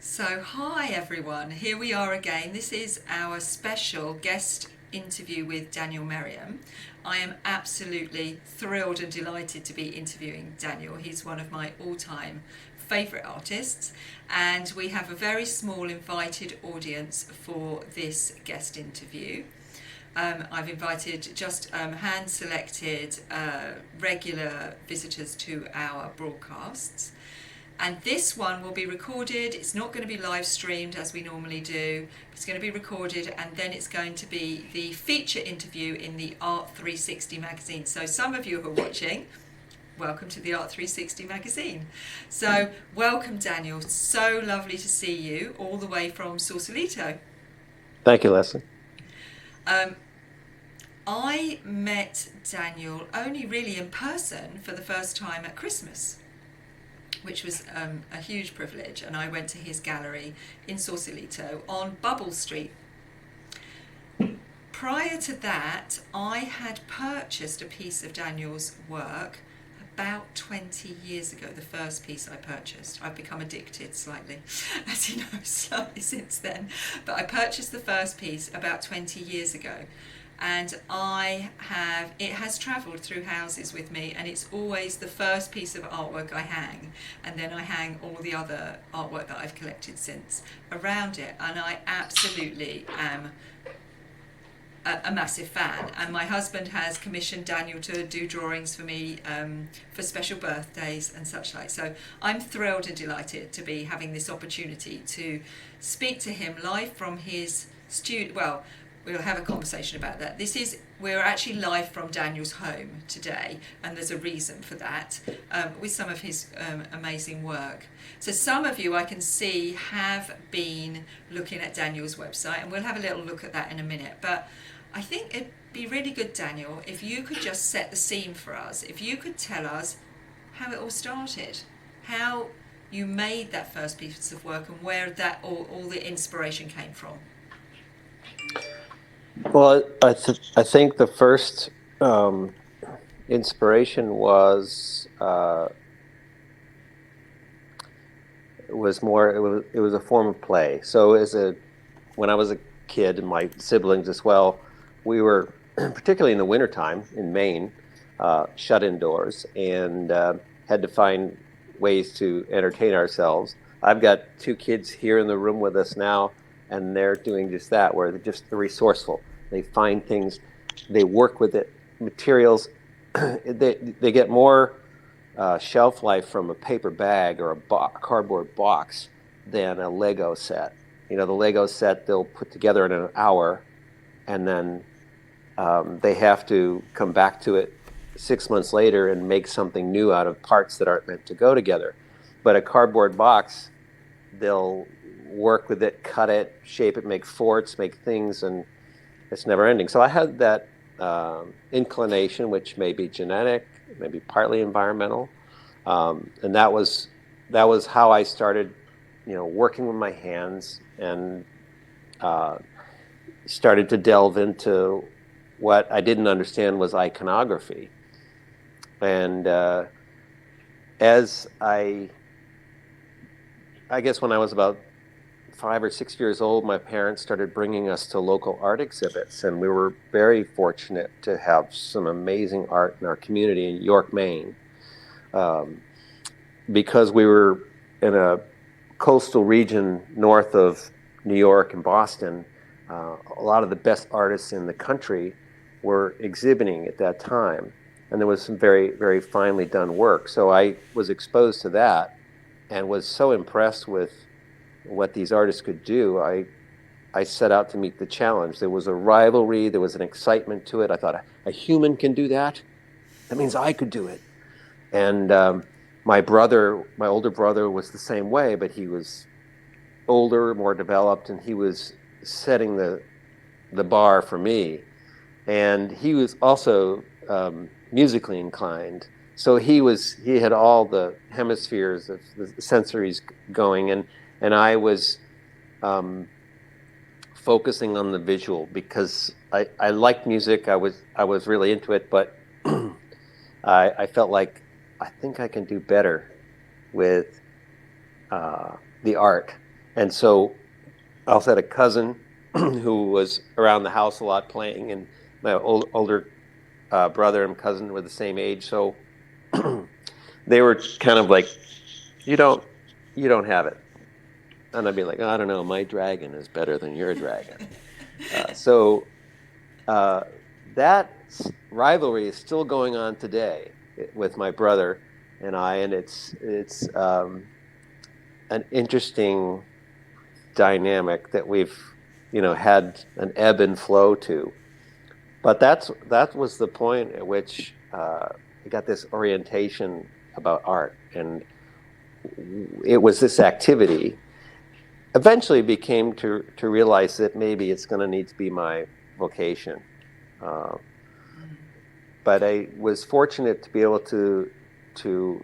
So, hi everyone, here we are again. This is our special guest interview with Daniel Merriam. I am absolutely thrilled and delighted to be interviewing Daniel. He's one of my all-time favourite artists, and we have a very small invited audience for this guest interview. I've invited just hand-selected regular visitors to our broadcasts. And this one will be recorded. It's not going to be live streamed as we normally do. It's going to be recorded, and then it's going to be the feature interview in the ART360 Magazine. So some of you who are watching, welcome to the ART360 Magazine. So welcome, Daniel. So lovely to see you all the way from Sausalito. Thank you, Lesley. I met Daniel only really in person for the first time at Christmas, which was a huge privilege, and I went to his gallery in Sausalito on Bubble Street. Prior to that, I had purchased a piece of Daniel's work about 20 years ago, the first piece I purchased. I've become addicted slightly, as you know, slightly since then. But I purchased the first piece about 20 years ago. And it has travelled through houses with me, and it's always the first piece of artwork I hang, and then I hang all the other artwork that I've collected since around it, and I absolutely am a massive fan. And my husband has commissioned Daniel to do drawings for me for special birthdays and such like. So I'm thrilled and delighted to be having this opportunity to speak to him live from his studio. Well, we'll have a conversation about that. We're actually live from Daniel's home today, and there's a reason for that, with some of his amazing work. So some of you I can see have been looking at Daniel's website, and we'll have a little look at that in a minute. But I think it'd be really good, Daniel, if you could just set the scene for us. If you could tell us how it all started, how you made that first piece of work, and where that all the inspiration came from. Well, I think the first inspiration was more. It was a form of play. So when I was a kid, and my siblings as well, we were particularly in the wintertime in Maine, shut indoors, and had to find ways to entertain ourselves. I've got two kids here in the room with us now, and they're doing just that, where they're just resourceful. They find things, they work with it, materials. They get more shelf life from a paper bag or a cardboard box than a Lego set. You know, the Lego set they'll put together in an hour, and then they have to come back to it 6 months later and make something new out of parts that aren't meant to go together. But a cardboard box, they'll work with it, cut it, shape it, make forts, make things, and it's never ending. So I had that inclination, which may be genetic, maybe partly environmental, and that was how I started, working with my hands, and started to delve into what I didn't understand was iconography. And as I guess when I was about 5 or 6 years old, my parents started bringing us to local art exhibits, and we were very fortunate to have some amazing art in our community in York, Maine. Because we were in a coastal region north of New York and Boston, a lot of the best artists in the country were exhibiting at that time, and there was some very, very finely done work. So I was exposed to that and was so impressed with what these artists could do. I set out to meet the challenge. There was a rivalry, there was an excitement to it. I thought, a human can do that? That means I could do it. And my older brother was the same way, but he was older, more developed, and he was setting the bar for me. And he was also musically inclined. So he had all the hemispheres of the sensories going, and I was focusing on the visual because I liked music. I was really into it, but I felt like I think I can do better with the art. And so I also had a cousin who was around the house a lot playing, and my older brother and cousin were the same age. So they were kind of like, you don't have it. And I'd be like, I don't know, my dragon is better than your dragon. So that rivalry is still going on today with my brother and I, and it's an interesting dynamic that we've had an ebb and flow to. But that was the point at which I got this orientation about art, and it was this activity. Eventually, became to realize that maybe it's going to need to be my vocation. Uh, but I was fortunate to be able to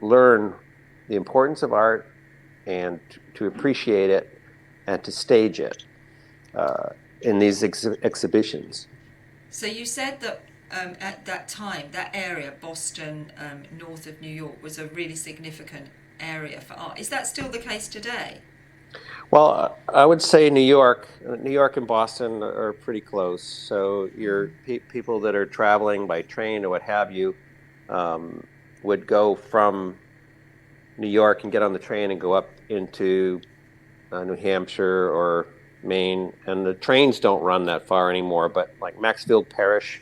learn the importance of art and to appreciate it and to stage it in these exhibitions. So you said that at that time, that area, Boston, north of New York, was a really significant area for art. Is that still the case today? Well, I would say New York and Boston are pretty close. So your people that are traveling by train or what have you would go from New York and get on the train and go up into New Hampshire or Maine. And the trains don't run that far anymore, but like Maxfield Parrish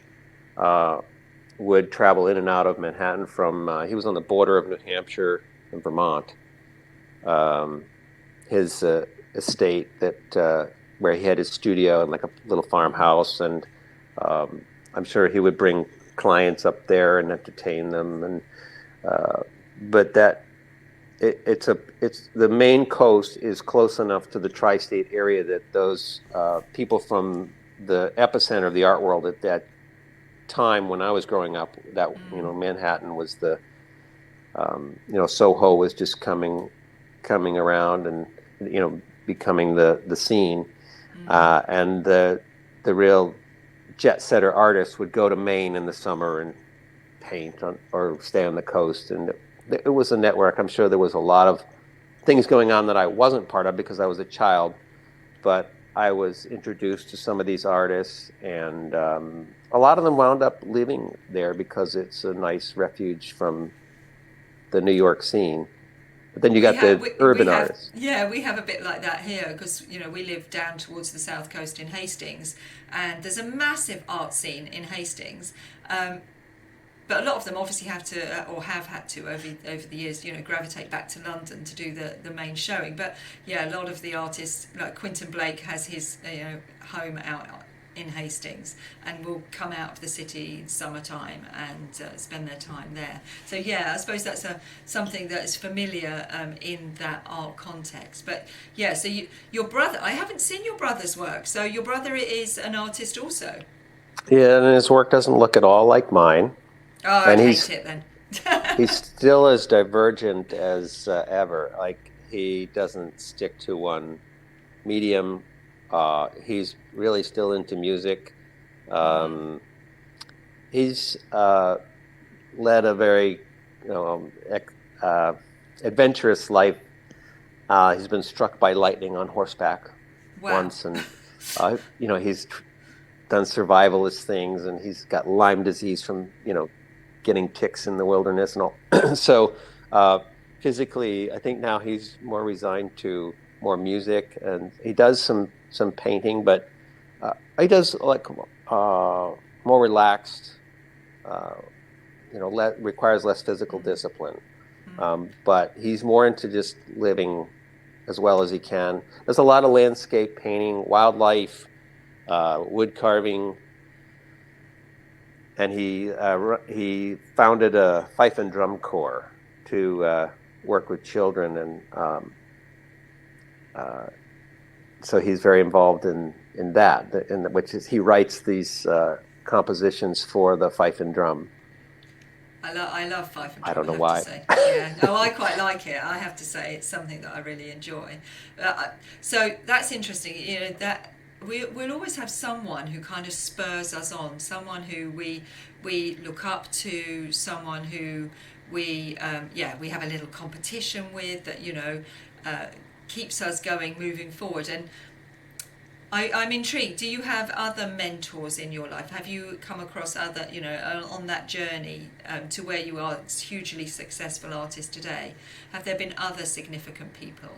would travel in and out of Manhattan from, he was on the border of New Hampshire and Vermont. His estate that where he had his studio and like a little farmhouse, and I'm sure he would bring clients up there and entertain them. And but that it's the Maine coast is close enough to the tri-state area that those people from the epicenter of the art world at that time when I was growing up, that Manhattan was the Soho was just coming around and becoming the scene, and the real jet setter artists would go to Maine in the summer and paint or stay on the coast, and it was a network. I'm sure there was a lot of things going on that I wasn't part of because I was a child, but I was introduced to some of these artists, and a lot of them wound up living there because it's a nice refuge from the New York scene. But then you got the urban artists. Yeah, we have a bit like that here because we live down towards the south coast in Hastings, and there's a massive art scene in Hastings. But a lot of them obviously have to, or have had to over the years, gravitate back to London to do the main showing. But yeah, a lot of the artists, like Quentin Blake, has his home out in Hastings and will come out of the city in summertime and spend their time there. So yeah, I suppose that's something that is familiar in that art context. But yeah, so your brother, I haven't seen your brother's work. So your brother is an artist also. Yeah, and his work doesn't look at all like mine. Oh, I hate it then. He's still as divergent as ever. Like, he doesn't stick to one medium. He's really still into music. He's led a very, adventurous life. He's been struck by lightning on horseback once, and he's done survivalist things, and he's got Lyme disease from getting ticks in the wilderness and all. So physically, I think now he's more resigned to more music, and he does some painting, but he does like more relaxed. Requires less physical discipline, but he's more into just living as well as he can. There's a lot of landscape painting, wildlife, wood carving. And he founded a fife and drum corps to work with children, and so he's very involved in that. Which is he writes these compositions for the fife and drum. I love fife and drum. I don't know why. Yeah, no, I quite like it. I have to say it's something that I really enjoy. So that's interesting. That. We'll always have someone who kind of spurs us on, someone who we look up to, someone who we have a little competition with, that keeps us going, moving forward. And I'm intrigued. Do you have other mentors in your life? Have you come across other, on that journey to where you are, hugely successful artist today? Have there been other significant people?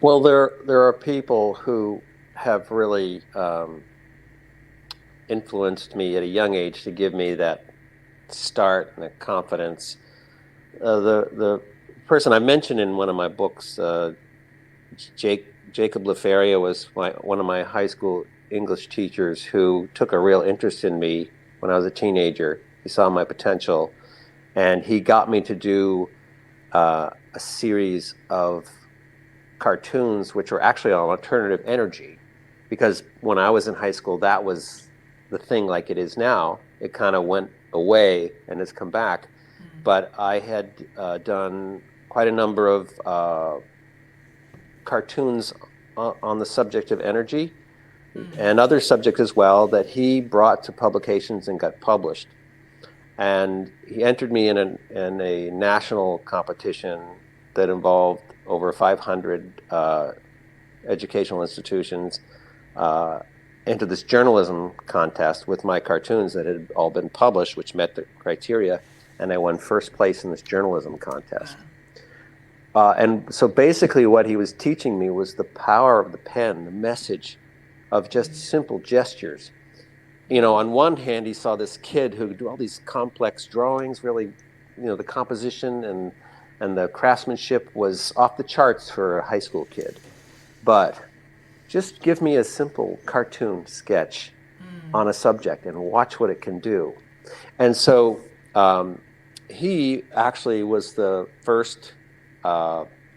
Well, there are people who have really influenced me at a young age to give me that start and that confidence. The person I mentioned in one of my books, Jacob Lefaria, was one of my high school English teachers who took a real interest in me when I was a teenager. He saw my potential, and he got me to do a series of cartoons which were actually on alternative energy, because when I was in high school, that was the thing like it is now. It kind of went away and has come back. But I had done quite a number of cartoons on the subject of energy and other subjects as well that he brought to publications and got published. And he entered me in a national competition that involved over 500 educational institutions into this journalism contest with my cartoons that had all been published, which met the criteria, and I won first place in this journalism contest. And so basically what he was teaching me was the power of the pen, the message of just simple gestures. On one hand, he saw this kid who could do all these complex drawings, really, the composition and the craftsmanship was off the charts for a high school kid. But just give me a simple cartoon sketch on a subject and watch what it can do. And so he actually was the first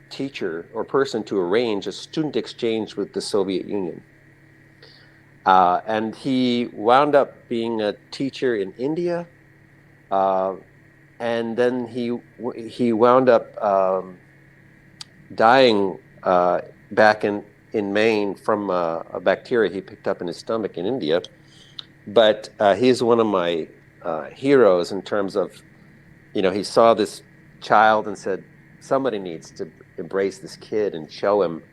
teacher or person to arrange a student exchange with the Soviet Union. And he wound up being a teacher in India, and then he wound up dying back in Maine from a bacteria he picked up in his stomach in India. But he's one of my heroes in terms of, he saw this child and said, somebody needs to embrace this kid and show him.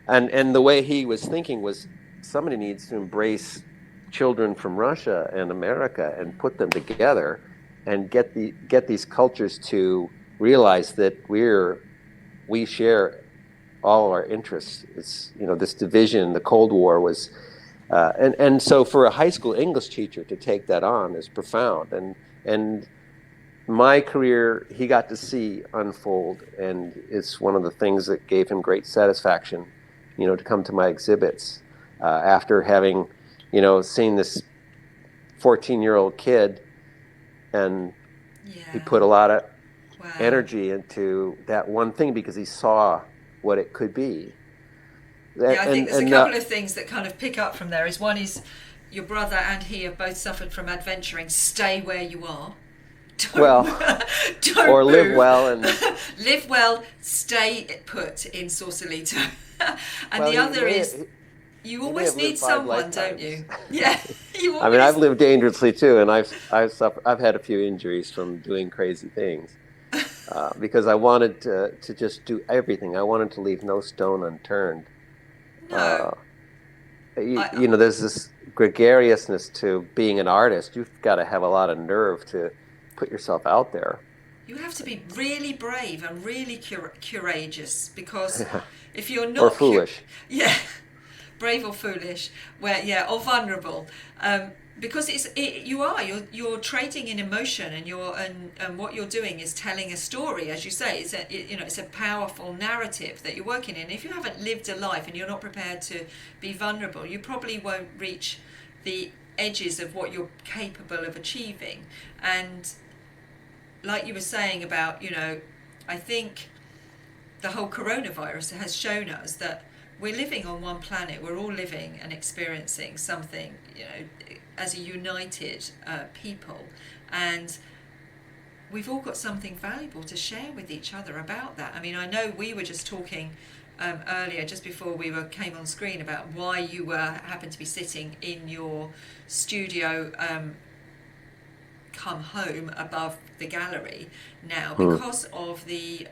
And the way he was thinking was, somebody needs to embrace children from Russia and America and put them together and get these cultures to realize that we share all our interests. It's, this division, the Cold War was, and so for a high school English teacher to take that on is profound. And my career, he got to see unfold, and it's one of the things that gave him great satisfaction, to come to my exhibits after having, seen this 14-year-old kid, and he put a lot of energy into that one thing because he saw what it could be. I think there's a couple of things that kind of pick up from there. One is your brother and he have both suffered from adventuring. Stay where you are. Don't or move. Live well and live well. Stay put in Sausalito. And the other is you always need someone, don't you? Yeah. I've lived dangerously too, and I've had a few injuries from doing crazy things because I wanted to just do everything. I wanted to leave no stone unturned. No. There's this gregariousness to being an artist. You've got to have a lot of nerve to put yourself out there. You have to be really brave and really courageous, because if you're not or foolish, brave or foolish, or vulnerable, because you're trading in emotion, and what you're doing is telling a story, as you say. It's a powerful narrative that you're working in. If you haven't lived a life and you're not prepared to be vulnerable, you probably won't reach the edges of what you're capable of achieving. And like you were saying about, I think the whole coronavirus has shown us that we're living on one planet. We're all living and experiencing something, as a united people, and we've all got something valuable to share with each other about that. I mean, I know we were just talking earlier, just before we came on screen, about why you happened to be sitting in your studio come home above the gallery now, because of the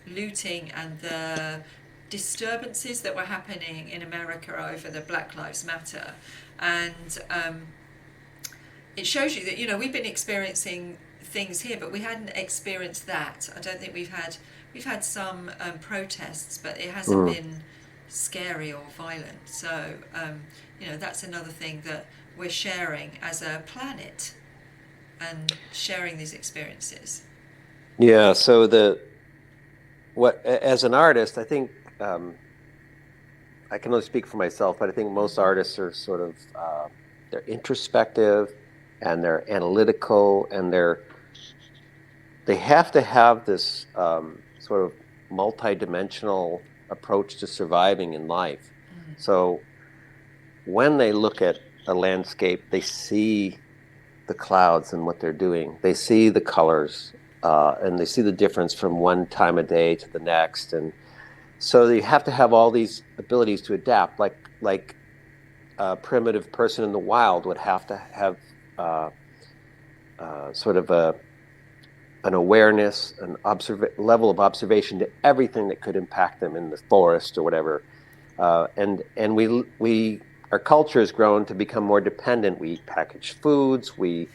looting and the disturbances that were happening in America over the Black Lives Matter, and it shows you that, you know, we've been experiencing things here, but we hadn't experienced that. I don't think we've had some protests, but it hasn't been scary or violent. So you know, that's another thing that we're sharing as a planet, and sharing these experiences. Yeah. So as an artist, I think I can only speak for myself, but I think most artists are sort of they're introspective and they're analytical, and they have to have this sort of multidimensional approach to surviving in life. So when they look at a landscape, they see the clouds and what they're doing. They see the colors, and they see the difference from one time of day to the next. And so they have to have all these abilities to adapt, like a primitive person in the wild would have to have sort of an awareness, an level of observation to everything that could impact them in the forest or whatever. And our culture has grown to become more dependent. We eat packaged foods. We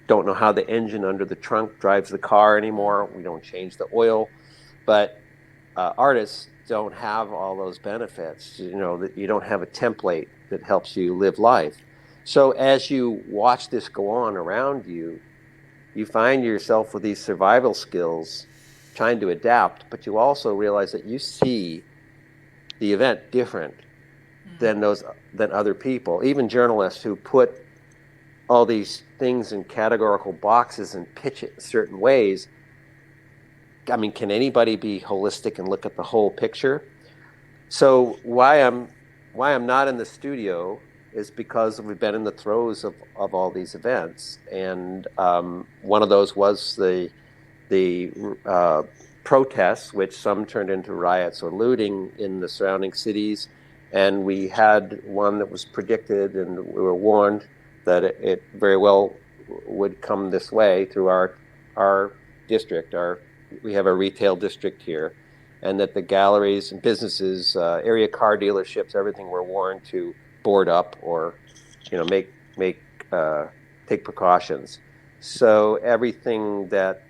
don't know how the engine under the trunk drives the car anymore. We don't change the oil. But artists don't have all those benefits. You know, that you don't have a template that helps you live life. So as you watch this go on around you, you find yourself with these survival skills trying to adapt, but you also realize that you see the event different than other people. Even journalists who put all these things in categorical boxes and pitch it in certain ways. I mean, can anybody be holistic and look at the whole picture? So why I'm not in the studio is because we've been in the throes of all these events, and one of those was the protests, which some turned into riots or looting in the surrounding cities, and we had one that was predicted, and we were warned that it very well would come this way through our district. We have a retail district here, and that the galleries and businesses, area car dealerships, everything were warned to board up or, you know, take precautions. So everything that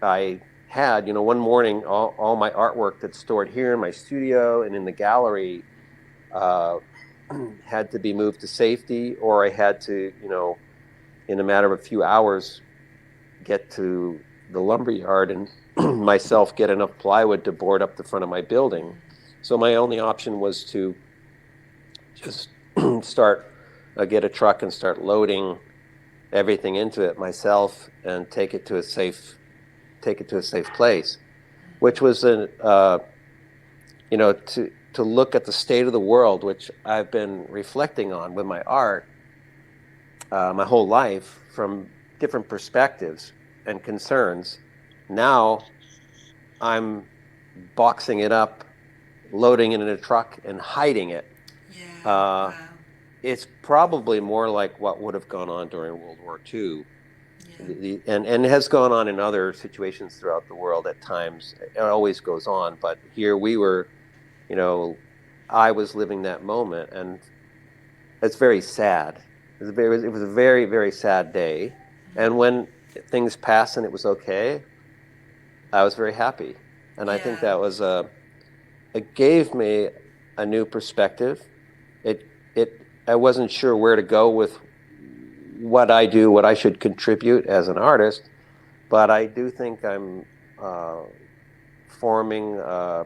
I had, you know, one morning, all my artwork that's stored here in my studio and in the gallery had to be moved to safety, or I had to, you know, in a matter of a few hours, get to the lumber yard and myself get enough plywood to board up the front of my building. So my only option was to just get a truck and start loading everything into it myself and take it to a safe place, which was you know, to look at the state of the world, which I've been reflecting on with my art my whole life from different perspectives and concerns. Now I'm boxing it up, loading it in a truck, and hiding it. Yeah. Wow. It's probably more like what would have gone on during World War II. Yeah. And has gone on in other situations throughout the world at times. It always goes on, but here we were, you know, I was living that moment, and it's very sad. It was a very, very sad day. And when things passed and it was okay, I was very happy. And I think that was it gave me a new perspective. I wasn't sure where to go with what I do, what I should contribute as an artist, but I do think I'm forming a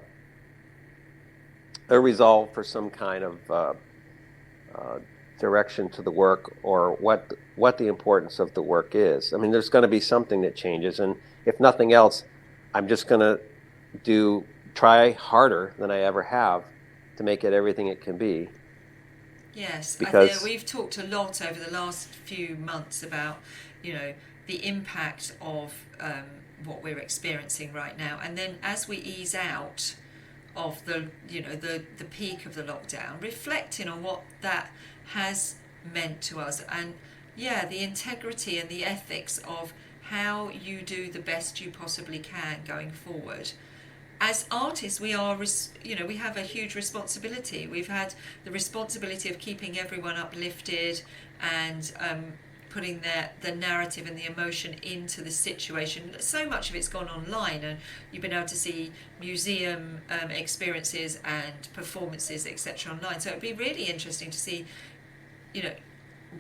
resolve for some kind of direction to the work, or what the importance of the work is. I mean, there's going to be something that changes, and if nothing else, I'm just going to try harder than I ever have to make it everything it can be. Yes, because I think we've talked a lot over the last few months about, you know, the impact of what we're experiencing right now, and then as we ease out of the peak of the lockdown, reflecting on what that has meant to us, and the integrity and the ethics of how you do the best you possibly can going forward. as artists, we are, we have a huge responsibility. We've had the responsibility of keeping everyone uplifted and putting the narrative and the emotion into the situation. So much of it's gone online, and you've been able to see museum experiences and performances, etc., online. So it'd be really interesting to see,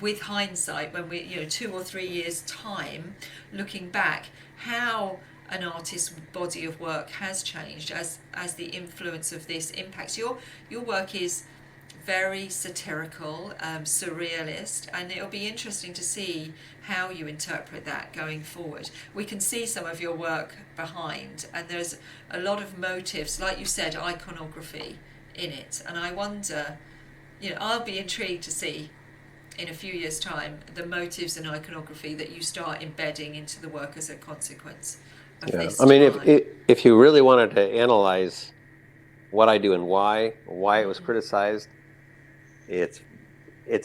with hindsight, when we, 2 or 3 years' time, looking back, how an artist's body of work has changed as the influence of this impacts. Your work is very satirical, surrealist, and it'll be interesting to see how you interpret that going forward. We can see some of your work behind, and there's a lot of motifs, like you said, iconography in it, and I wonder, I'll be intrigued to see in a few years' time the motives and iconography that you start embedding into the work as a consequence of this. I mean, if you really wanted to analyze what I do and why it was criticized, it's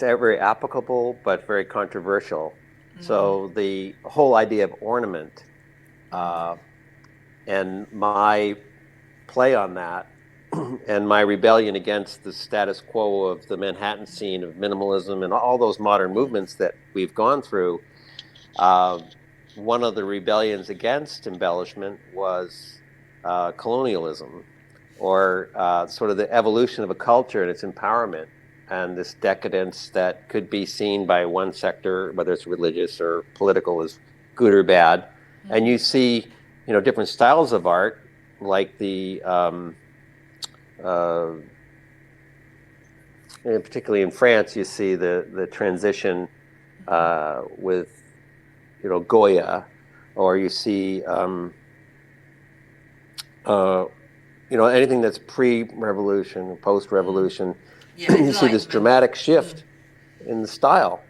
very applicable but very controversial. So the whole idea of ornament and my play on that and my rebellion against the status quo of the Manhattan scene of minimalism and all those modern movements that we've gone through, one of the rebellions against embellishment was colonialism, or sort of the evolution of a culture and its empowerment, and this decadence that could be seen by one sector, whether it's religious or political, as good or bad. And you see, different styles of art, like the particularly in France, you see the transition with Goya, or you see anything that's pre-revolution or post-revolution. You see this dramatic shift in the style,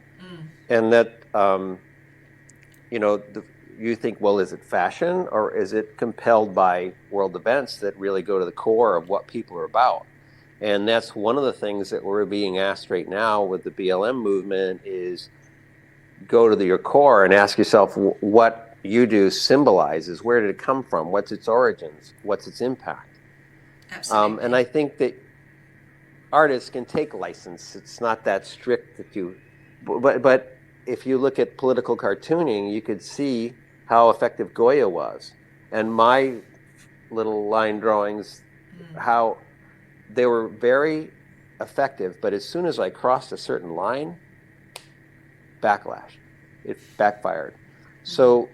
and that you think, well, is it fashion, or is it compelled by world events that really go to the core of what people are about? And that's one of the things that we're being asked right now with the BLM movement is go to your core and ask yourself what you do symbolizes. Where did it come from? What's its origins? What's its impact? Absolutely. And I think that artists can take license. It's not that strict that but if you look at political cartooning, you could see how effective Goya was. And my little line drawings, how they were very effective, but as soon as I crossed a certain line, backlash. It backfired. So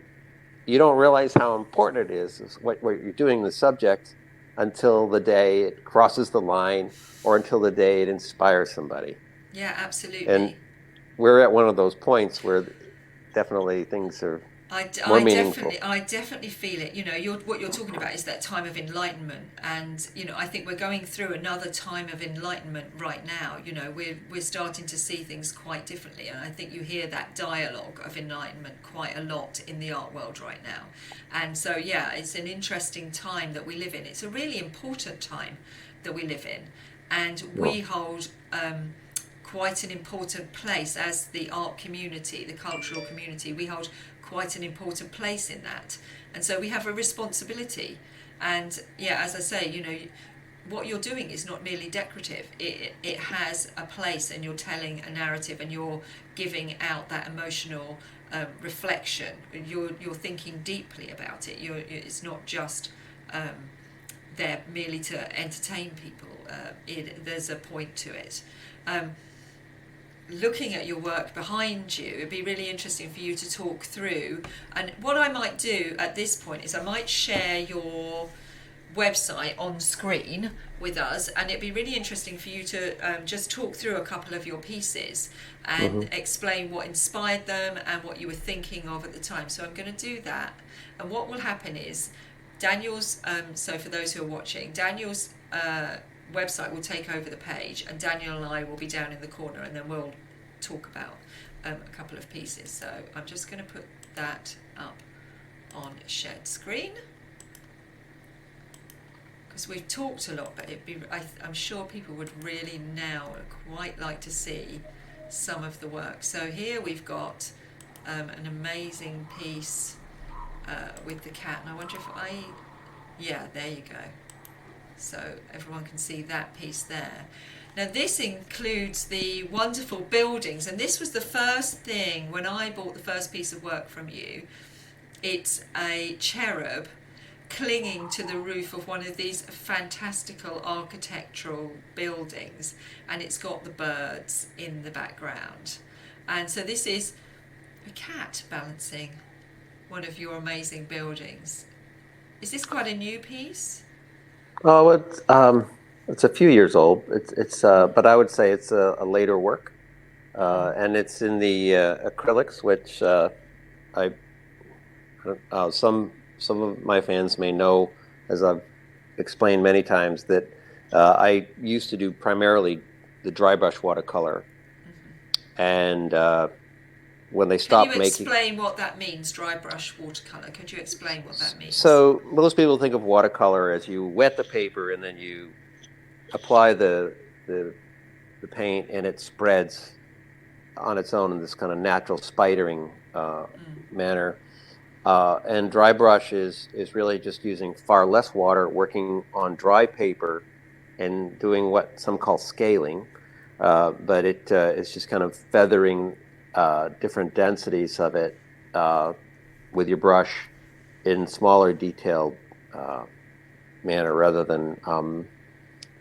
you don't realize how important it is what you're doing the subject until the day it crosses the line, or until the day it inspires somebody. Yeah, absolutely. And we're at one of those points where definitely things are more meaningful. I definitely feel it. What you're talking about is that time of enlightenment, and I think we're going through another time of enlightenment right now. We're starting to see things quite differently, and I think you hear that dialogue of enlightenment quite a lot in the art world right now. And so, it's an interesting time that we live in. It's a really important time that we live in, and we hold quite an important place as the art community, the cultural community. We hold quite an important place in that, and so we have a responsibility. And as I say, what you're doing is not merely decorative. It has a place, and you're telling a narrative, and you're giving out that emotional reflection. You're thinking deeply about it. It's not just there merely to entertain people. There's a point to it. Looking at your work behind you, it'd be really interesting for you to talk through. And what I might do at this point is I might share your website on screen with us, and it'd be really interesting for you to just talk through a couple of your pieces and explain what inspired them and what you were thinking of at the time. So I'm going to do that, and what will happen is Daniel's, so for those who are watching, Daniel's website will take over the page, and Daniel and I will be down in the corner, and then we'll talk about a couple of pieces. So I'm just going to put that up on shared screen, because we've talked a lot, but I'm sure people would really now quite like to see some of the work. So here we've got an amazing piece with the cat, and I wonder if Yeah, there you go. So everyone can see that piece there. Now this includes the wonderful buildings, and this was the first thing when I bought the first piece of work from you. It's a cherub clinging to the roof of one of these fantastical architectural buildings, and it's got the birds in the background. And so this is a cat balancing one of your amazing buildings. Is this quite a new piece? Oh, it's a few years old. But I would say it's a later work, and it's in the acrylics, which I some of my fans may know, as I've explained many times, that I used to do primarily the dry brush watercolor, and when they stopped making. Can you explain what that means, dry brush watercolor? Could you explain what that means? So most people think of watercolor as you wet the paper and then you apply the paint and it spreads on its own in this kind of natural spidering manner. And dry brush is really just using far less water, working on dry paper and doing what some call scaling. But it's just kind of feathering different densities of it with your brush in smaller detailed manner, rather than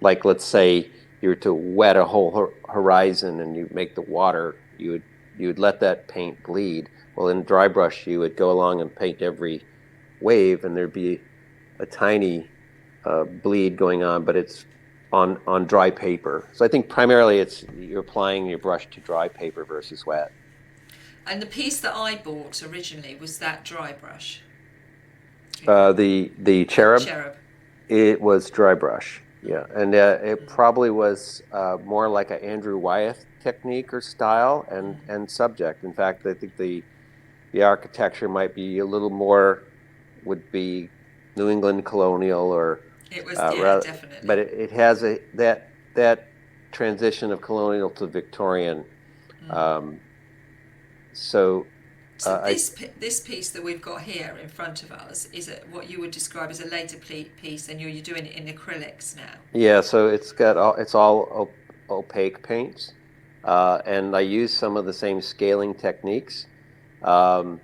like, let's say you were to wet a whole horizon and you make the water, you would let that paint bleed. Well, in dry brush, you would go along and paint every wave, and there'd be a tiny bleed going on, but it's on dry paper. So I think primarily you're applying your brush to dry paper versus wet. And the piece that I bought originally was that dry brush. The cherub. Cherub. It was dry brush. Yeah, and it probably was more like an Andrew Wyeth technique or style and subject. In fact, I think the architecture might be a little more, would be New England colonial, or it was definitely. But it has that transition of colonial to Victorian. So this piece that we've got here in front of us is what you would describe as a later piece, and you're doing it in acrylics now. Yeah, so it's all opaque paints, and I use some of the same scaling techniques. So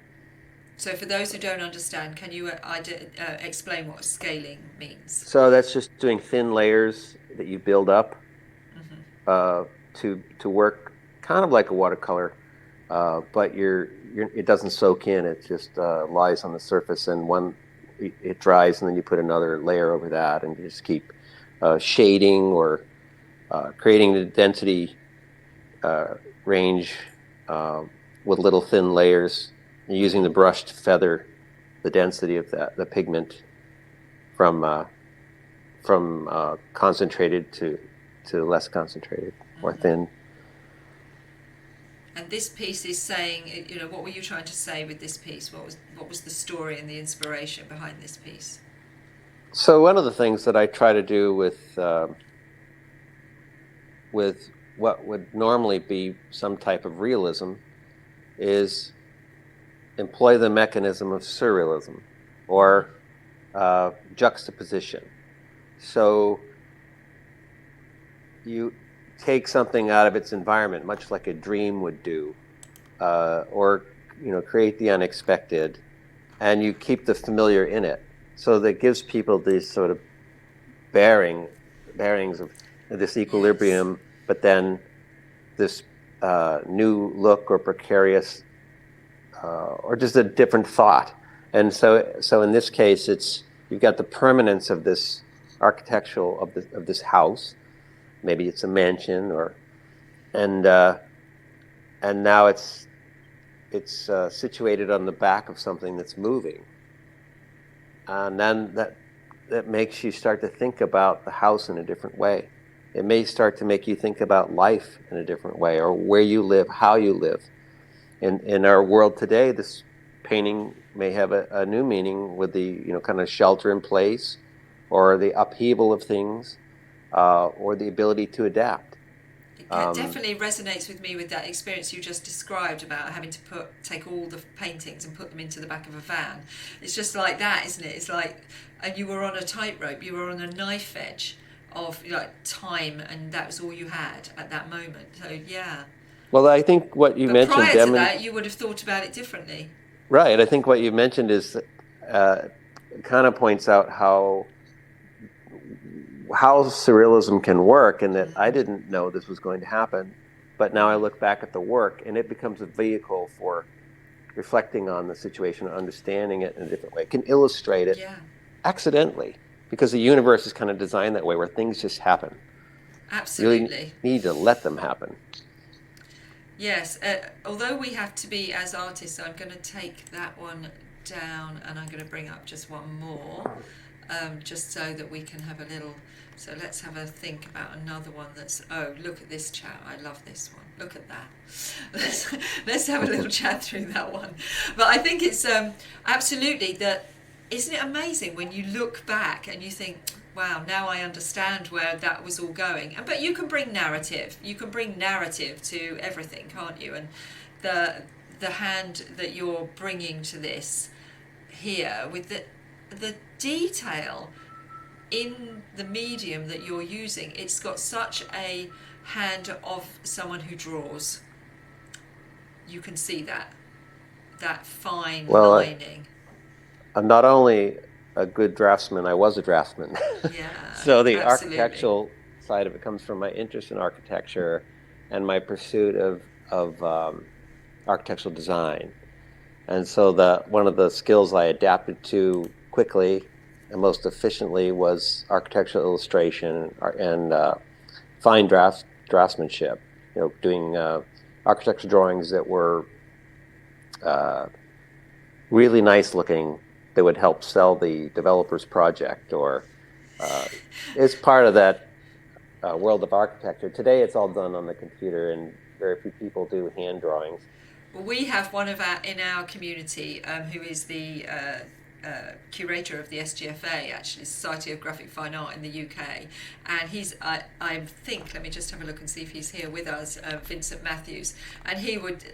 for those who don't understand, can you explain what scaling means? So that's just doing thin layers that you build up to work kind of like a watercolor, but it doesn't soak in. It just lies on the surface, and it dries, and then you put another layer over that, and you just keep shading or creating the density range with little thin layers, using the brush to feather the density of the pigment from concentrated to less concentrated or thin. And this piece is saying, what were you trying to say with this piece? What was the story and the inspiration behind this piece? So one of the things that I try to do with what would normally be some type of realism is employ the mechanism of surrealism, or juxtaposition. So you take something out of its environment, much like a dream would do, or create the unexpected, and you keep the familiar in it. So that gives people these sort of bearings of this equilibrium, yes, but then this new look or precarious, or just a different thought. And so in this case, you've got the permanence of this architectural of this house. Maybe it's a mansion, and now it's situated on the back of something that's moving, and then that makes you start to think about the house in a different way. It may start to make you think about life in a different way, or where you live, how you live. In our world today, this painting may have a new meaning with the kind of shelter in place, or the upheaval of things, or the ability to adapt. Definitely resonates with me with that experience you just described about having to take all the paintings and put them into the back of a van. It's just like that, isn't it? It's like, and you were on a tightrope, you were on a knife edge of like time, and that was all you had at that moment. So yeah. Well, I think what you mentioned, prior to that, you would have thought about it differently. Right. I think what you mentioned is kind of points out how surrealism can work, and that I didn't know this was going to happen, but now I look back at the work and it becomes a vehicle for reflecting on the situation, understanding it in a different way. It can illustrate it accidentally, because the universe is kind of designed that way, where things just happen. Absolutely. You really need to let them happen. Yes, although we have to be, as artists, I'm going to take that one down and I'm going to bring up just one more, just so that we can have a little. So let's have a think about another one that's, oh, look at this chat. I love this one. Look at that. Let's have a little chat through that one. But I think it's absolutely that, isn't it amazing when you look back and you think, wow, now I understand where that was all going. But you can bring narrative. You can bring narrative to everything, can't you? And the hand that you're bringing to this here, with the detail in the medium that you're using, it's got such a hand of someone who draws. You can see that fine lining. I'm not only a good draftsman, I was a draftsman. Yeah. So the absolutely. architectural side of it comes from my interest in architecture and my pursuit of architectural design. And so one of the skills I adapted to quickly and most efficiently was architectural illustration and fine draftsmanship. Doing architectural drawings that were really nice looking, that would help sell the developer's project, or it's part of that world of architecture. Today it's all done on the computer, and very few people do hand drawings. Well, we have one in our community who is the curator of the SGFA, actually, Society of Graphic Fine Art in the UK, and he's, I think, let me just have a look and see if he's here with us, Vincent Matthews, and he would,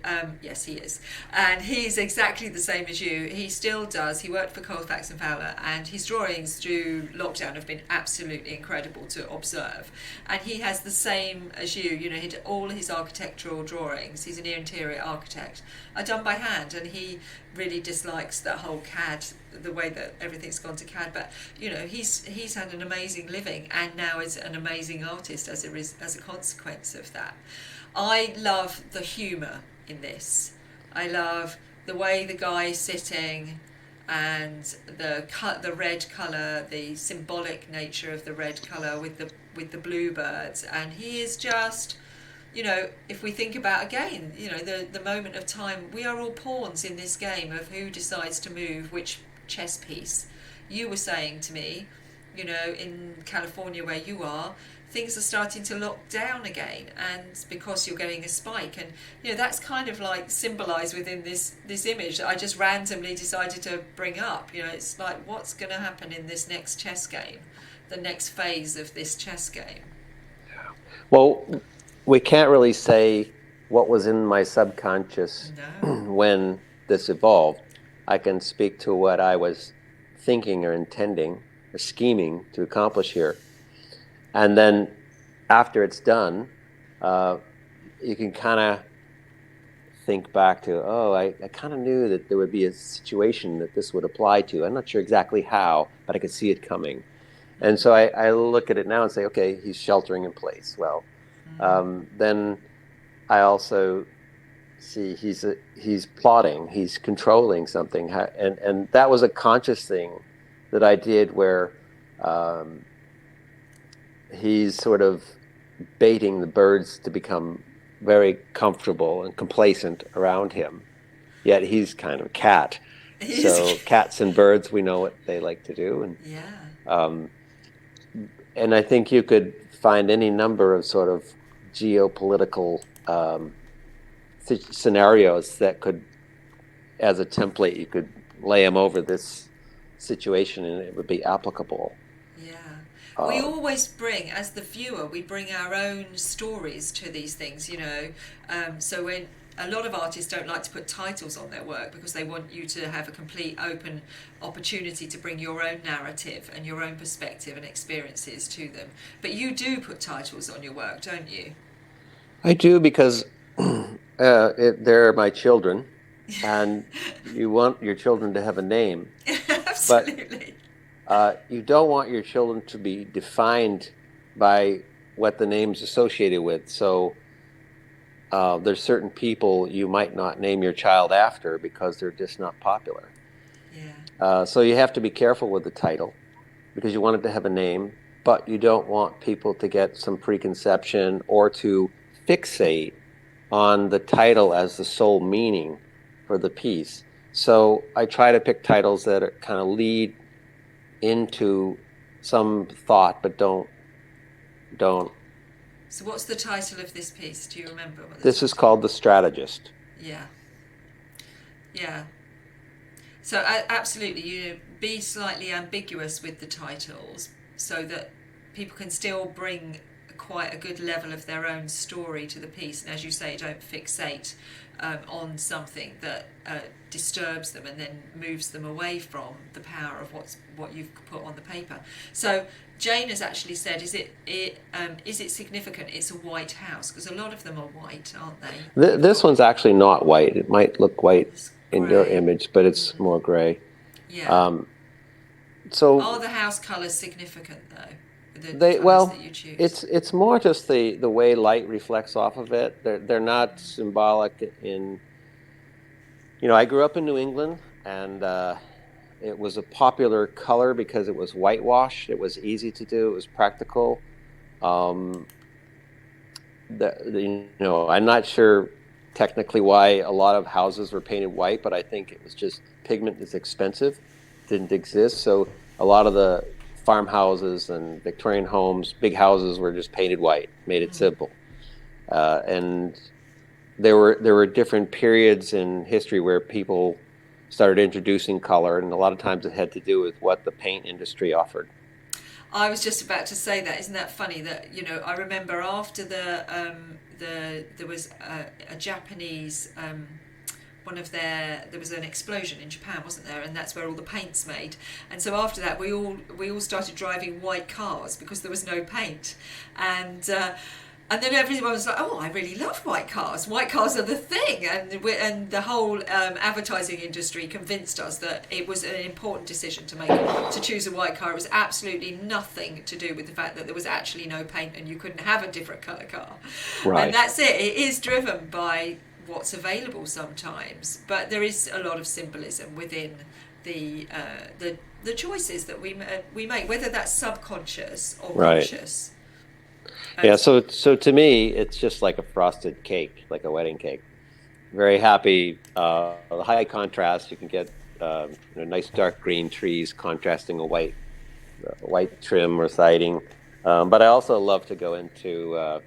yes he is, and he's exactly the same as you. He still does, he worked for Colfax and Fowler, and his drawings through lockdown have been absolutely incredible to observe, and he has the same as you, he did all his architectural drawings, he's an interior architect, are done by hand, and he really dislikes that whole CAD, the way that everything's gone to CAD, but he's had an amazing living, and now is an amazing artist as a consequence of that. I love the humour in this. I love the way the guy is sitting, and the red colour, the symbolic nature of the red colour with the bluebirds, and he is just, if we think about again, the moment of time, we are all pawns in this game of who decides to move which chess piece. You were saying to me, in California where you are, things are starting to lock down again, and because you're getting a spike, and that's kind of like symbolised within this image that I just randomly decided to bring up. It's like, what's going to happen in this next chess game, the next phase of this chess game? Well, we can't really say what was in my subconscious when this evolved. I can speak to what I was thinking or intending or scheming to accomplish here. And then after it's done, you can kind of think back to, I kind of knew that there would be a situation that this would apply to. I'm not sure exactly how, but I could see it coming. And so I look at it now and say, okay, he's sheltering in place. Well, then I also see he's plotting, he's controlling something, and that was a conscious thing that I did, where he's sort of baiting the birds to become very comfortable and complacent around him, yet he's kind of a cat. So cats and birds, we know what they like to do, and I think you could find any number of sort of geopolitical scenarios that could, as a template, you could lay them over this situation and it would be applicable. We always bring, as the viewer, we bring our own stories to these things, so when a lot of artists don't like to put titles on their work because they want you to have a complete open opportunity to bring your own narrative and your own perspective and experiences to them. But you do put titles on your work, don't you? I do, because they're my children, and you want your children to have a name. Absolutely. But you don't want your children to be defined by what the name's associated with. So there's certain people you might not name your child after because they're just not popular. Yeah. So you have to be careful with the title, because you want it to have a name, but you don't want people to get some preconception or to fixate on the title as the sole meaning for the piece. So I try to pick titles that are, kind of lead into some thought, but don't. So what's the title of this piece? Do you remember? This is called The Strategist. Yeah. Yeah. So absolutely, be slightly ambiguous with the titles so that people can still bring quite a good level of their own story to the piece. And as you say, don't fixate on something that disturbs them and then moves them away from the power of what you've put on the paper. So Jane has actually said, is it significant it's a white house? Because a lot of them are white, aren't they? This one's actually not white. It might look white in your image, but it's more gray. Yeah. So are the house colours significant though? That you choose? It's more just the way light reflects off of it. They're not symbolic in. I grew up in New England, and it was a popular color because it was whitewashed. It was easy to do. It was practical. I'm not sure technically why a lot of houses were painted white, but I think it was just pigment is expensive, didn't exist. So a lot of the farmhouses and Victorian homes, big houses, were just painted white, made it simple. And there were different periods in history where people started introducing color, and a lot of times it had to do with what the paint industry offered. I was just about to say that. Isn't that funny that, I remember after there was a Japanese, there was an explosion in Japan, wasn't there? And that's where all the paint's made. And so after that, we all started driving white cars because there was no paint. And then everyone was like, oh, I really love white cars. White cars are the thing. And the whole advertising industry convinced us that it was an important decision to choose a white car. It was absolutely nothing to do with the fact that there was actually no paint and you couldn't have a different colour car. Right. And that's it. It is driven by what's available sometimes. But there is a lot of symbolism within the choices that we make, whether that's subconscious or conscious. Yeah, so to me, it's just like a frosted cake, like a wedding cake. Very happy. The high contrast, you can get nice dark green trees contrasting a white trim or siding. But I also love to go into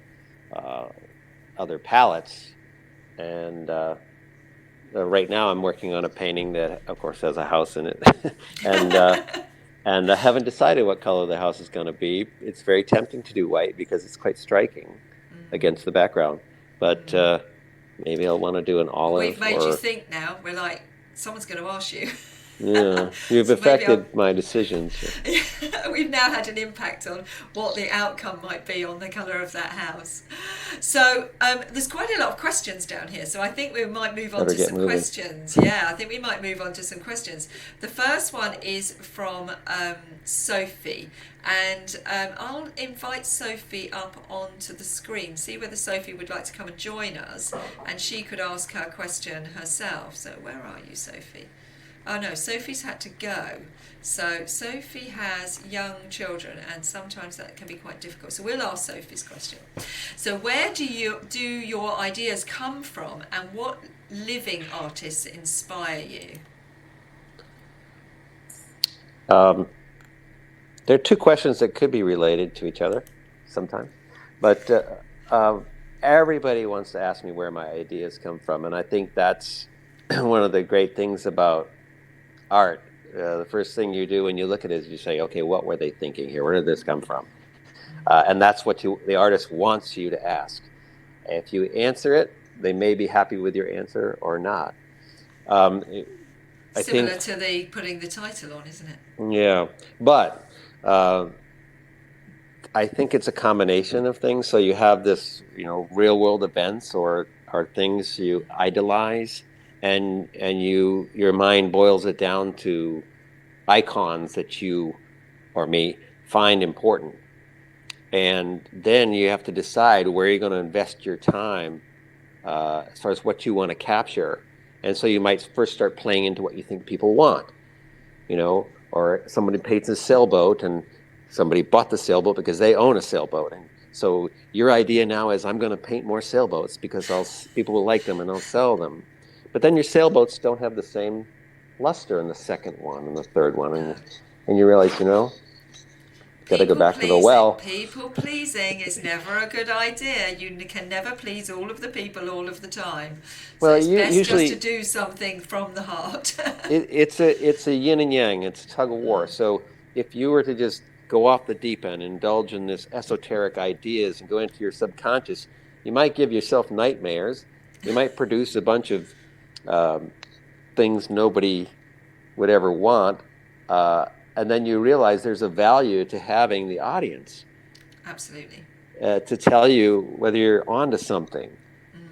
other palettes. And right now I'm working on a painting that, of course, has a house in it. And I haven't decided what color the house is going to be. It's very tempting to do white because it's quite striking against the background. But maybe I'll want to do an olive. We've made you think now. We're like, someone's going to ask you. Yeah, you've affected my decisions. We've now had an impact on what the outcome might be on the colour of that house. So there's quite a lot of questions down here, so I think we might move on to some questions. Yeah, I think we might move on to some questions. The first one is from Sophie, and I'll invite Sophie up onto the screen, see whether Sophie would like to come and join us, and she could ask her question herself. So where are you, Sophie? Oh no, Sophie's had to go. So Sophie has young children, and sometimes that can be quite difficult. So we'll ask Sophie's question. So where do your ideas come from, and what living artists inspire you? There are two questions that could be related to each other sometimes, but everybody wants to ask me where my ideas come from, and I think that's one of the great things about art the first thing you do when you look at it is you say, okay, what were they thinking here? Where did this come from? And that's what the artist wants you to ask. If you answer it, they may be happy with your answer or not. Similar to the putting the title on, isn't it? Yeah, but I think it's a combination of things. So you have this, real world events or things you idolize, and your mind boils it down to icons that you or me find important. And then you have to decide where you're going to invest your time as far as what you want to capture. And so you might first start playing into what you think people want, or somebody paints a sailboat and somebody bought the sailboat because they own a sailboat. And so your idea now is, I'm going to paint more sailboats because people will like them and I'll sell them. But then your sailboats don't have the same luster in the second one and the third one. And you realize, got to go back to the well. People pleasing is never a good idea. You can never please all of the people all of the time. So Well, it's best usually just to do something from the heart. it's a yin and yang. It's a tug of war. So if you were to just go off the deep end, indulge in this esoteric ideas and go into your subconscious, you might give yourself nightmares. You might produce a bunch of things nobody would ever want. And then you realize there's a value to having the audience. Absolutely. To tell you whether you're onto something.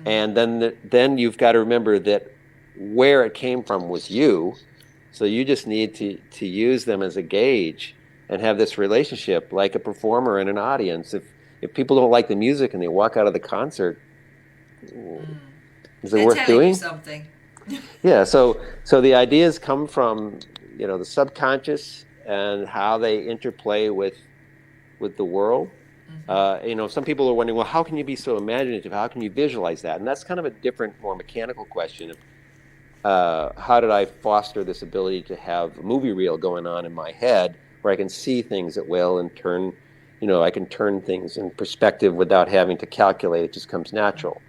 And then you've got to remember that where it came from was you. So you just need to use them as a gauge and have this relationship like a performer and an audience. If people don't like the music and they walk out of the concert, is it worth doing? You something. Yeah, so the ideas come from the subconscious and how they interplay with the world. Some people are wondering, well, how can you be so imaginative? How can you visualize that? And that's kind of a different, more mechanical question of how did I foster this ability to have a movie reel going on in my head where I can see things at will and turn, I can turn things in perspective without having to calculate. It just comes natural.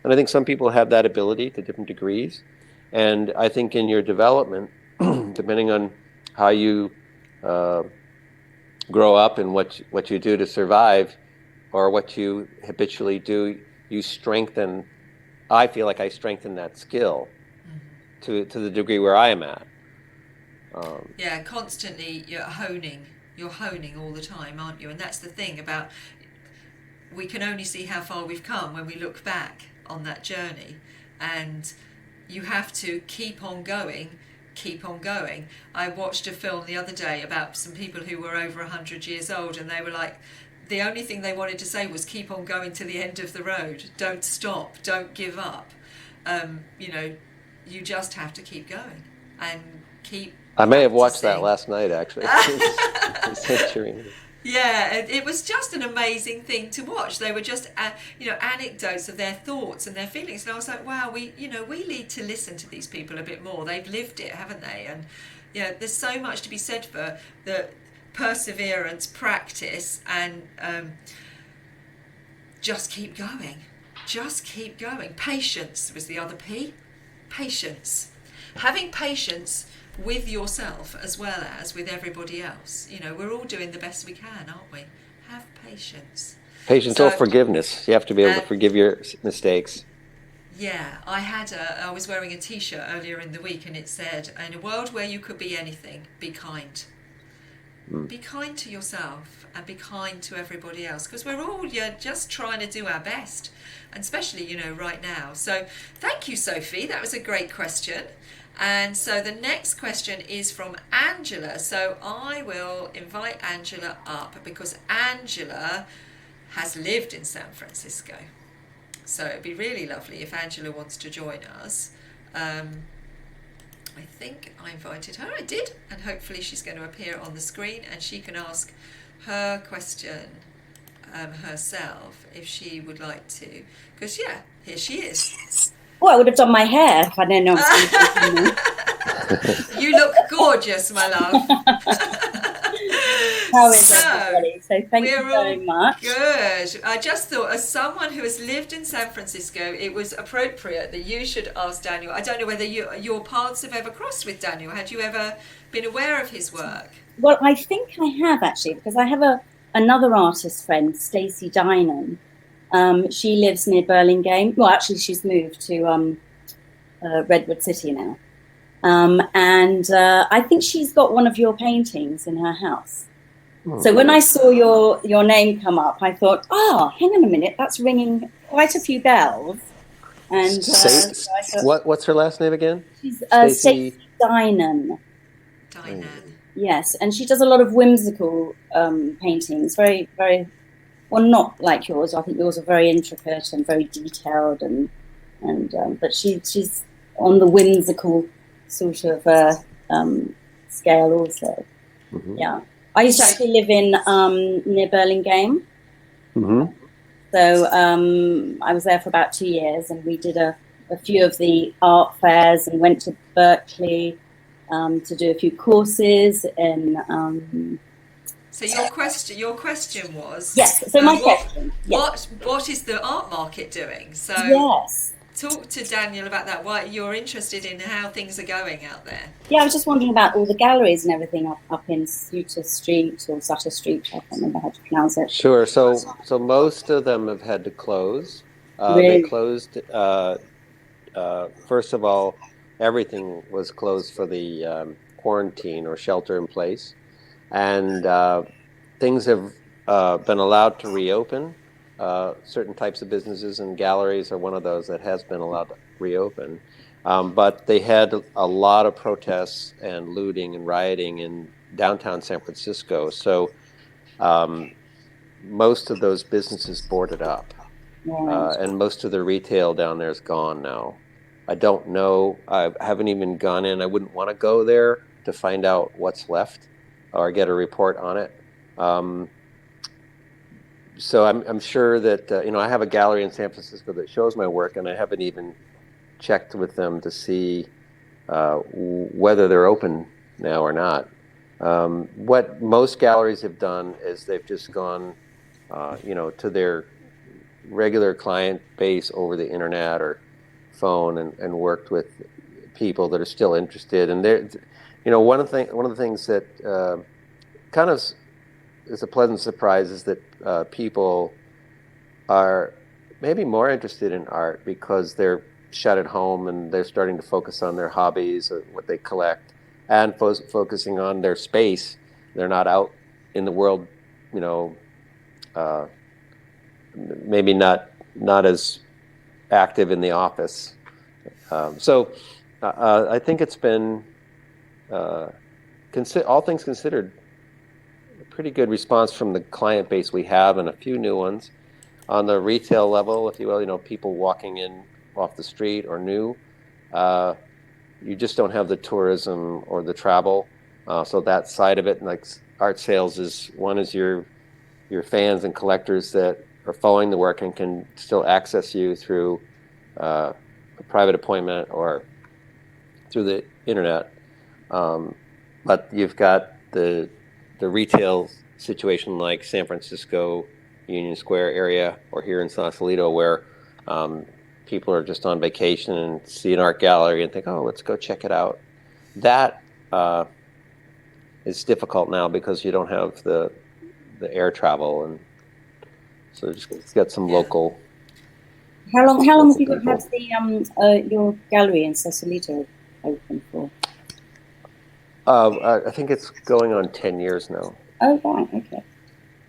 And I think some people have that ability to different degrees. And I think in your development, depending on how you grow up and what you do to survive or what you habitually do, you strengthen. I feel like I strengthen that skill to the degree where I am at. Constantly you're honing all the time, aren't you? And that's the thing about, we can only see how far we've come when we look back on that journey, and you have to keep on going. I watched a film the other day about some people who were over 100 years old, and they were like, the only thing they wanted to say was keep on going to the end of the road. Don't stop, don't give up. You just have to keep going and keep. I may have watched that last night, actually. Yeah, it was just an amazing thing to watch. They were just, anecdotes of their thoughts and their feelings. And I was like, wow, we need to listen to these people a bit more. They've lived it, haven't they? And, there's so much to be said for the perseverance, practice, and just keep going. Just keep going. Patience was the other P. Patience. Having patience with yourself as well as with everybody else. We're all doing the best we can, aren't we? Have patience. Patience or forgiveness. You have to be able to forgive your mistakes. Yeah, I was wearing a t-shirt earlier in the week and it said, in a world where you could be anything, be kind. Be kind to yourself and be kind to everybody else, because we're all just trying to do our best, and especially right now. So thank you, Sophie, that was a great question. And so the next question is from Angela. So I will invite Angela up because Angela has lived in San Francisco. So it'd be really lovely if Angela wants to join us. I think I invited her. I did. And hopefully she's going to appear on the screen and she can ask her question herself if she would like to. Because, here she is. Well, I would have done my hair if I didn't know. You look gorgeous, my love. How is everybody? So thank you very much. Good. I just thought, as someone who has lived in San Francisco, it was appropriate that you should ask Daniel. I don't know whether your paths have ever crossed with Daniel. Had you ever been aware of his work? Well, I think I have actually, because I have another artist friend, Stacey Dynan. She lives near Burlingame. Well, actually, she's moved to Redwood City now. And I think she's got one of your paintings in her house. So when I saw your name come up, I thought, hang on a minute, that's ringing quite a few bells. And so I thought, what's her last name again? She's Stacey Dynan. Yes, and she does a lot of whimsical paintings, very, very, well, not like yours. I think yours are very intricate and very detailed, and but she's on the whimsical sort of scale also. Mm-hmm. Yeah, I used to actually live in near Burlingame. Mm-hmm. So I was there for about 2 years, and we did a few of the art fairs and went to Berkeley to do a few courses. And so your question was, yes. So my question, yes. What is the art market doing? So yes. Talk to Daniel about that. Why you're interested in how things are going out there? Yeah, I was just wondering about all the galleries and everything up in Sutter Street or Sutter Street. I can't remember how to pronounce it. Sure. So most of them have had to close. Really? They closed. First of all, everything was closed for the quarantine or shelter in place, and things have been allowed to reopen. Certain types of businesses and galleries are one of those that has been allowed to reopen. But they had a lot of protests and looting and rioting in downtown San Francisco. So most of those businesses boarded up. And most of the retail down there is gone now. I don't know. I haven't even gone in. I wouldn't want to go there to find out what's left or get a report on it. So I'm sure that, I have a gallery in San Francisco that shows my work, and I haven't even checked with them to see whether they're open now or not. What most galleries have done is they've just gone, to their regular client base over the internet or phone and worked with people that are still interested. And they're, one of the things that kind of is a pleasant surprise is that people are maybe more interested in art because they're shut at home and they're starting to focus on their hobbies or what they collect and focusing on their space. They're not out in the world, maybe not as active in the office. So I think it's been, all things considered, pretty good response from the client base we have and a few new ones. On the retail level, if you will, people walking in off the street or new, you just don't have the tourism or the travel. So that side of it, like art sales is your fans and collectors that are following the work and can still access you through a private appointment or through the internet. But you've got the retail situation like San Francisco, Union Square area, or here in Sausalito, where people are just on vacation and see an art gallery and think, oh, let's go check it out. That is difficult now because you don't have the air travel, and so it's got some local. How long have you had your gallery in Sausalito open for? I think it's going on 10 years now. Oh, right, okay.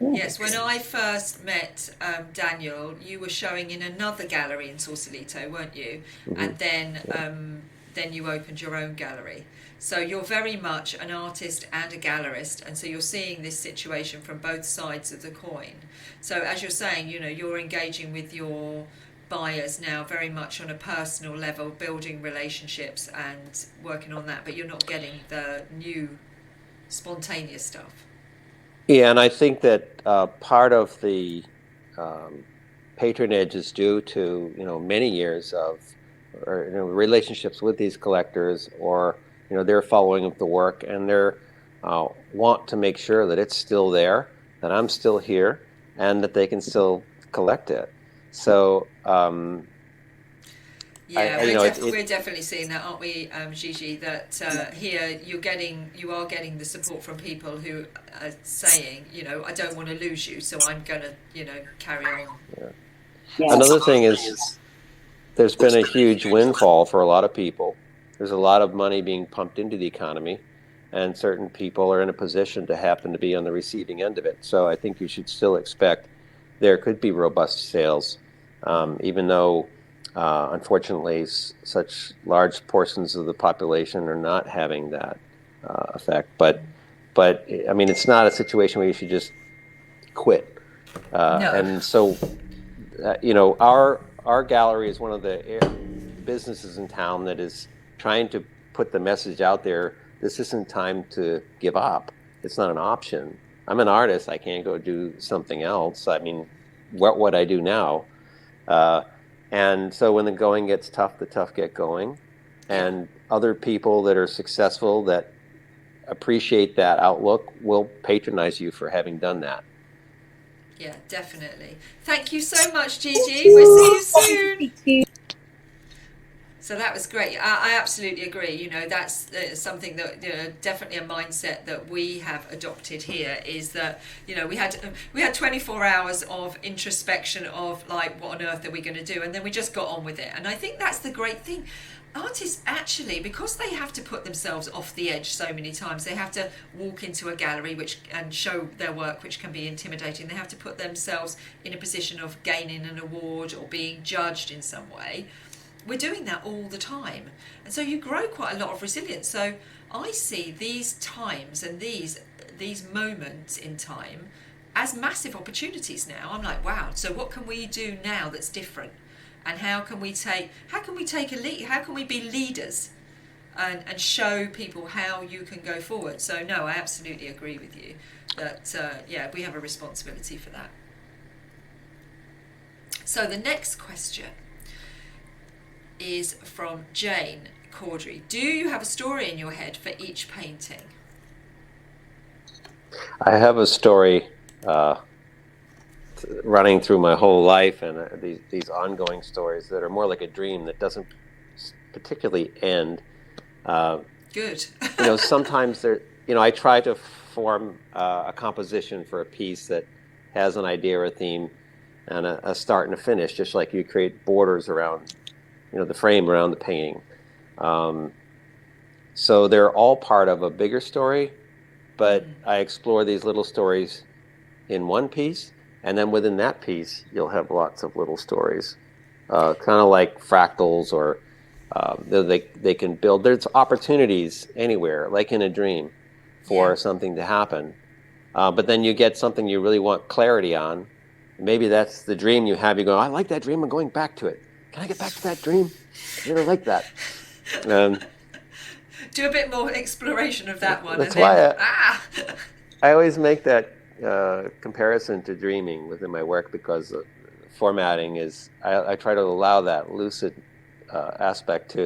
Yeah. Yes, when I first met Daniel, you were showing in another gallery in Sausalito, weren't you? Mm-hmm. And then you opened your own gallery. So you're very much an artist and a gallerist, and so you're seeing this situation from both sides of the coin. So as you're saying, you're engaging with your buyers now very much on a personal level, building relationships and working on that, but you're not getting the new spontaneous stuff. Yeah, and I think that part of the patronage is due to many years of relationships with these collectors, or they're following up the work and they're want to make sure that it's still there, that I'm still here, and that they can still collect it. So Yeah, we're definitely seeing that, aren't we, Gigi? That here you are getting the support from people who are saying, I don't want to lose you, so I'm going to, carry on. Yeah. Yes. Another thing is there's been a huge windfall for a lot of people. There's a lot of money being pumped into the economy, and certain people are in a position to happen to be on the receiving end of it. So I think you should still expect there could be robust sales, even though unfortunately such large portions of the population are not having that effect. But I mean, it's not a situation where you should just quit. No. And so, our gallery is one of the businesses in town that is trying to put the message out there. This isn't time to give up. It's not an option. I'm an artist. I can't go do something else. I mean, what would I do now? And so when the going gets tough, the tough get going. And other people that are successful that appreciate that outlook will patronize you for having done that. Yeah, definitely. Thank you so much, Gigi. We'll see you soon. So that was great. I absolutely agree. That's something that definitely a mindset that we have adopted here is that we had 24 hours of introspection of like, what on earth are we going to do, and then we just got on with it. And I think that's the great thing. Artists actually, because they have to put themselves off the edge so many times, they have to walk into a gallery and show their work, which can be intimidating. They have to put themselves in a position of gaining an award or being judged in some way. We're doing that all the time, and so you grow quite a lot of resilience. So I see these times and these moments in time as massive opportunities now. I'm like, wow, so what can we do now that's different? And how can we take a lead? How can we be leaders and show people how you can go forward? So no, I absolutely agree with you that we have a responsibility for that. So the next question is from Jane Caudry. Do you have a story in your head for each painting? I have a story running through my whole life, and these ongoing stories that are more like a dream that doesn't particularly end. Good. Sometimes I try to form a composition for a piece that has an idea or a theme and a start and a finish, just like you create borders around the frame around the painting. So they're all part of a bigger story, but I explore these little stories in one piece, and then within that piece, you'll have lots of little stories, kind of like fractals, or they can build. There's opportunities anywhere, like in a dream, for something to happen. But then you get something you really want clarity on. Maybe that's the dream you have. You go, I like that dream. I'm going back to it. Can I get back to that dream? I really like that. Do a bit more exploration of that one. That's why I always make that comparison to dreaming within my work, because formatting is, I try to allow that lucid aspect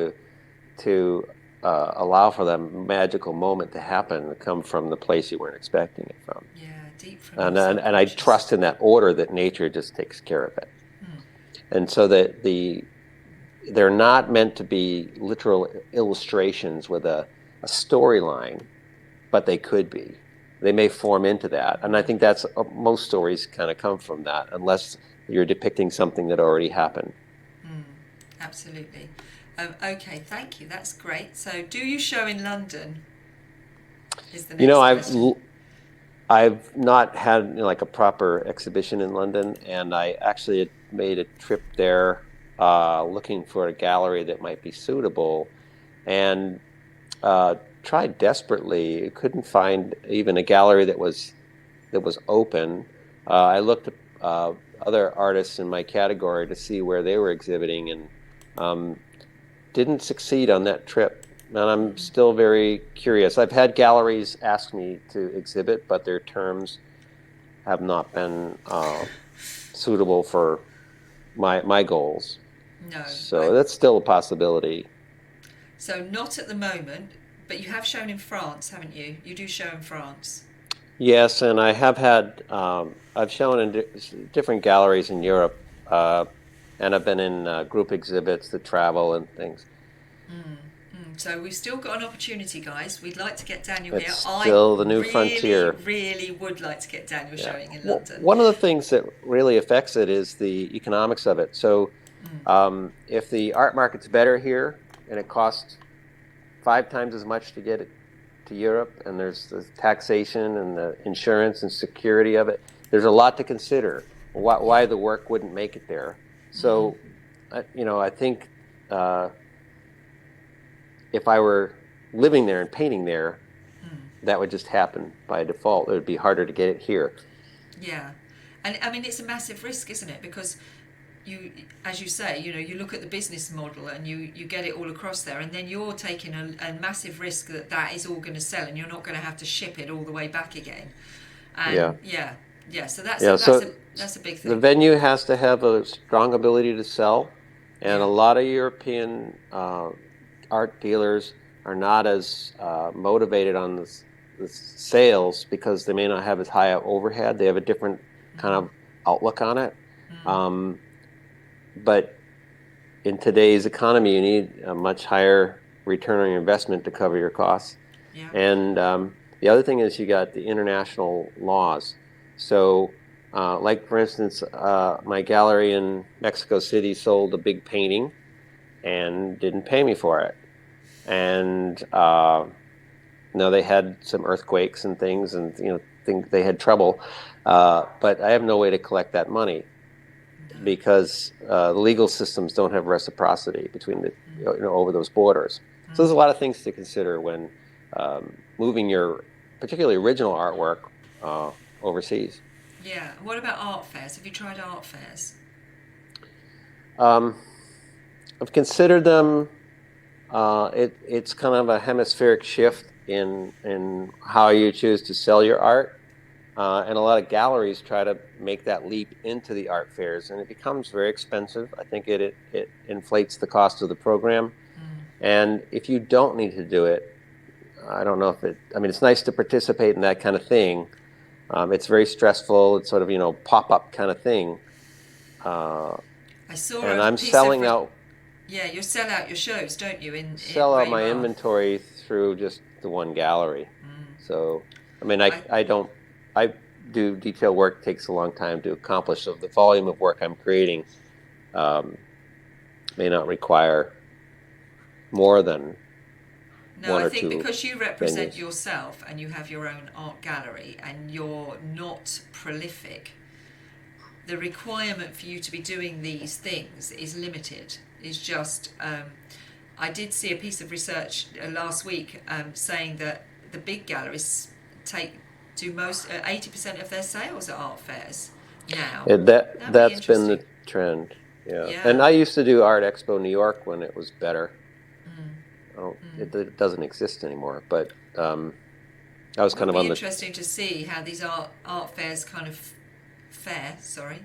to allow for that magical moment to happen, to come from the place you weren't expecting it from. Yeah, deep from and I trust in that order that nature just takes care of it. And so that they're not meant to be literal illustrations with a storyline, but they could be. They may form into that. And I think that's most stories kind of come from that, unless you're depicting something that already happened. Absolutely. Okay, thank you. That's great. So do you show in London? Is the next question. I've not had like a proper exhibition in London, and I actually had made a trip there looking for a gallery that might be suitable, and tried desperately. Couldn't find even a gallery that was open. I looked at other artists in my category to see where they were exhibiting, and didn't succeed on that trip. And I'm still very curious. I've had galleries ask me to exhibit, but their terms have not been suitable for my goals. No. So that's still a possibility. So not at the moment, but you have shown in France, haven't you? You do show in France. Yes, and I have had, I've shown in different galleries in Europe. and I've been in group exhibits that travel and things. So we've still got an opportunity, guys. We'd like to get Daniel It's here. still the new frontier. Really would like to get Daniel showing in London. One of the things that really affects it is the economics of it. So if the art market's better here and it costs 5 times as much to get it to Europe, and there's the taxation and the insurance and security of it, there's a lot to consider why the work wouldn't make it there. So, I think if I were living there and painting there, that would just happen by default. It would be harder to get it here. Yeah. And I mean, it's a massive risk, isn't it? Because you, as you say, you look at the business model and you get it all across there, and then you're taking a massive risk that is all going to sell, and you're not going to have to ship it all the way back again. And so that's a big thing. The venue has to have a strong ability to sell, and a lot of European art dealers are not as motivated on the sales because they may not have as high overhead. They have a different kind of outlook on it. But in today's economy, you need a much higher return on your investment to cover your costs. Yeah. And the other thing is you got the international laws. So like, for instance, my gallery in Mexico City sold a big painting and didn't pay me for it. And they had some earthquakes and things, and think they had trouble. But I have no way to collect that money because the legal systems don't have reciprocity between the over those borders. So there's a lot of things to consider when moving your particularly original artwork overseas. Yeah. What about art fairs? Have you tried art fairs? I've considered them. It's kind of a hemispheric shift in how you choose to sell your art. And a lot of galleries try to make that leap into the art fairs, and it becomes very expensive. I think it inflates the cost of the program. And if you don't need to do it, I don't know if it's nice to participate in that kind of thing. It's very stressful. It's sort of, pop-up kind of thing. I saw and I'm selling out. Yeah, you sell out your shows, don't you? Sell out my inventory through just the one gallery. So, I do detail work. Takes a long time to accomplish. So the volume of work I'm creating may not require more than one or two. I think because you represent venues. yourself and you have your own art gallery and you're not prolific, the requirement for you to be doing these things is limited. Is just I did see a piece of research last week saying that the big galleries do most 80% of their sales at art fairs now. That's been the trend. Yeah. And I used to do Art Expo New York when it was better. It doesn't exist anymore, but I was kind of on the. It'll be interesting to see how these art fairs kind of fare. Sorry.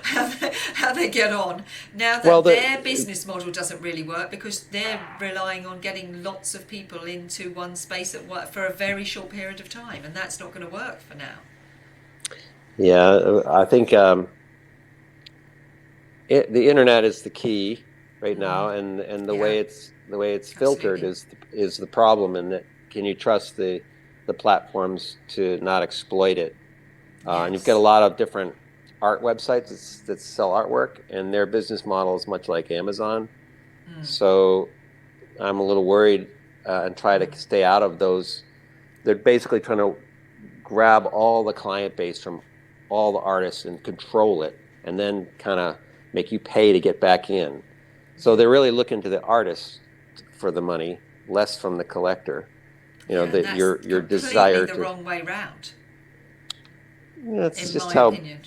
how they get on now that their business model doesn't really work because they're relying on getting lots of people into one space at work for a very short period of time, and that's not going to work for now. Yeah, I think the internet is the key right now, and the way it's filtered is the problem, and that can you trust the platforms to not exploit it? And you've got a lot of different art websites that sell artwork, and their business model is much like Amazon. So I'm a little worried and try to stay out of those. They're basically trying to grab all the client base from all the artists and control it, and then kind of make you pay to get back in. So they're really looking to the artist for the money, less from the collector. Your desire to. The wrong way round. That's just how. Opinion.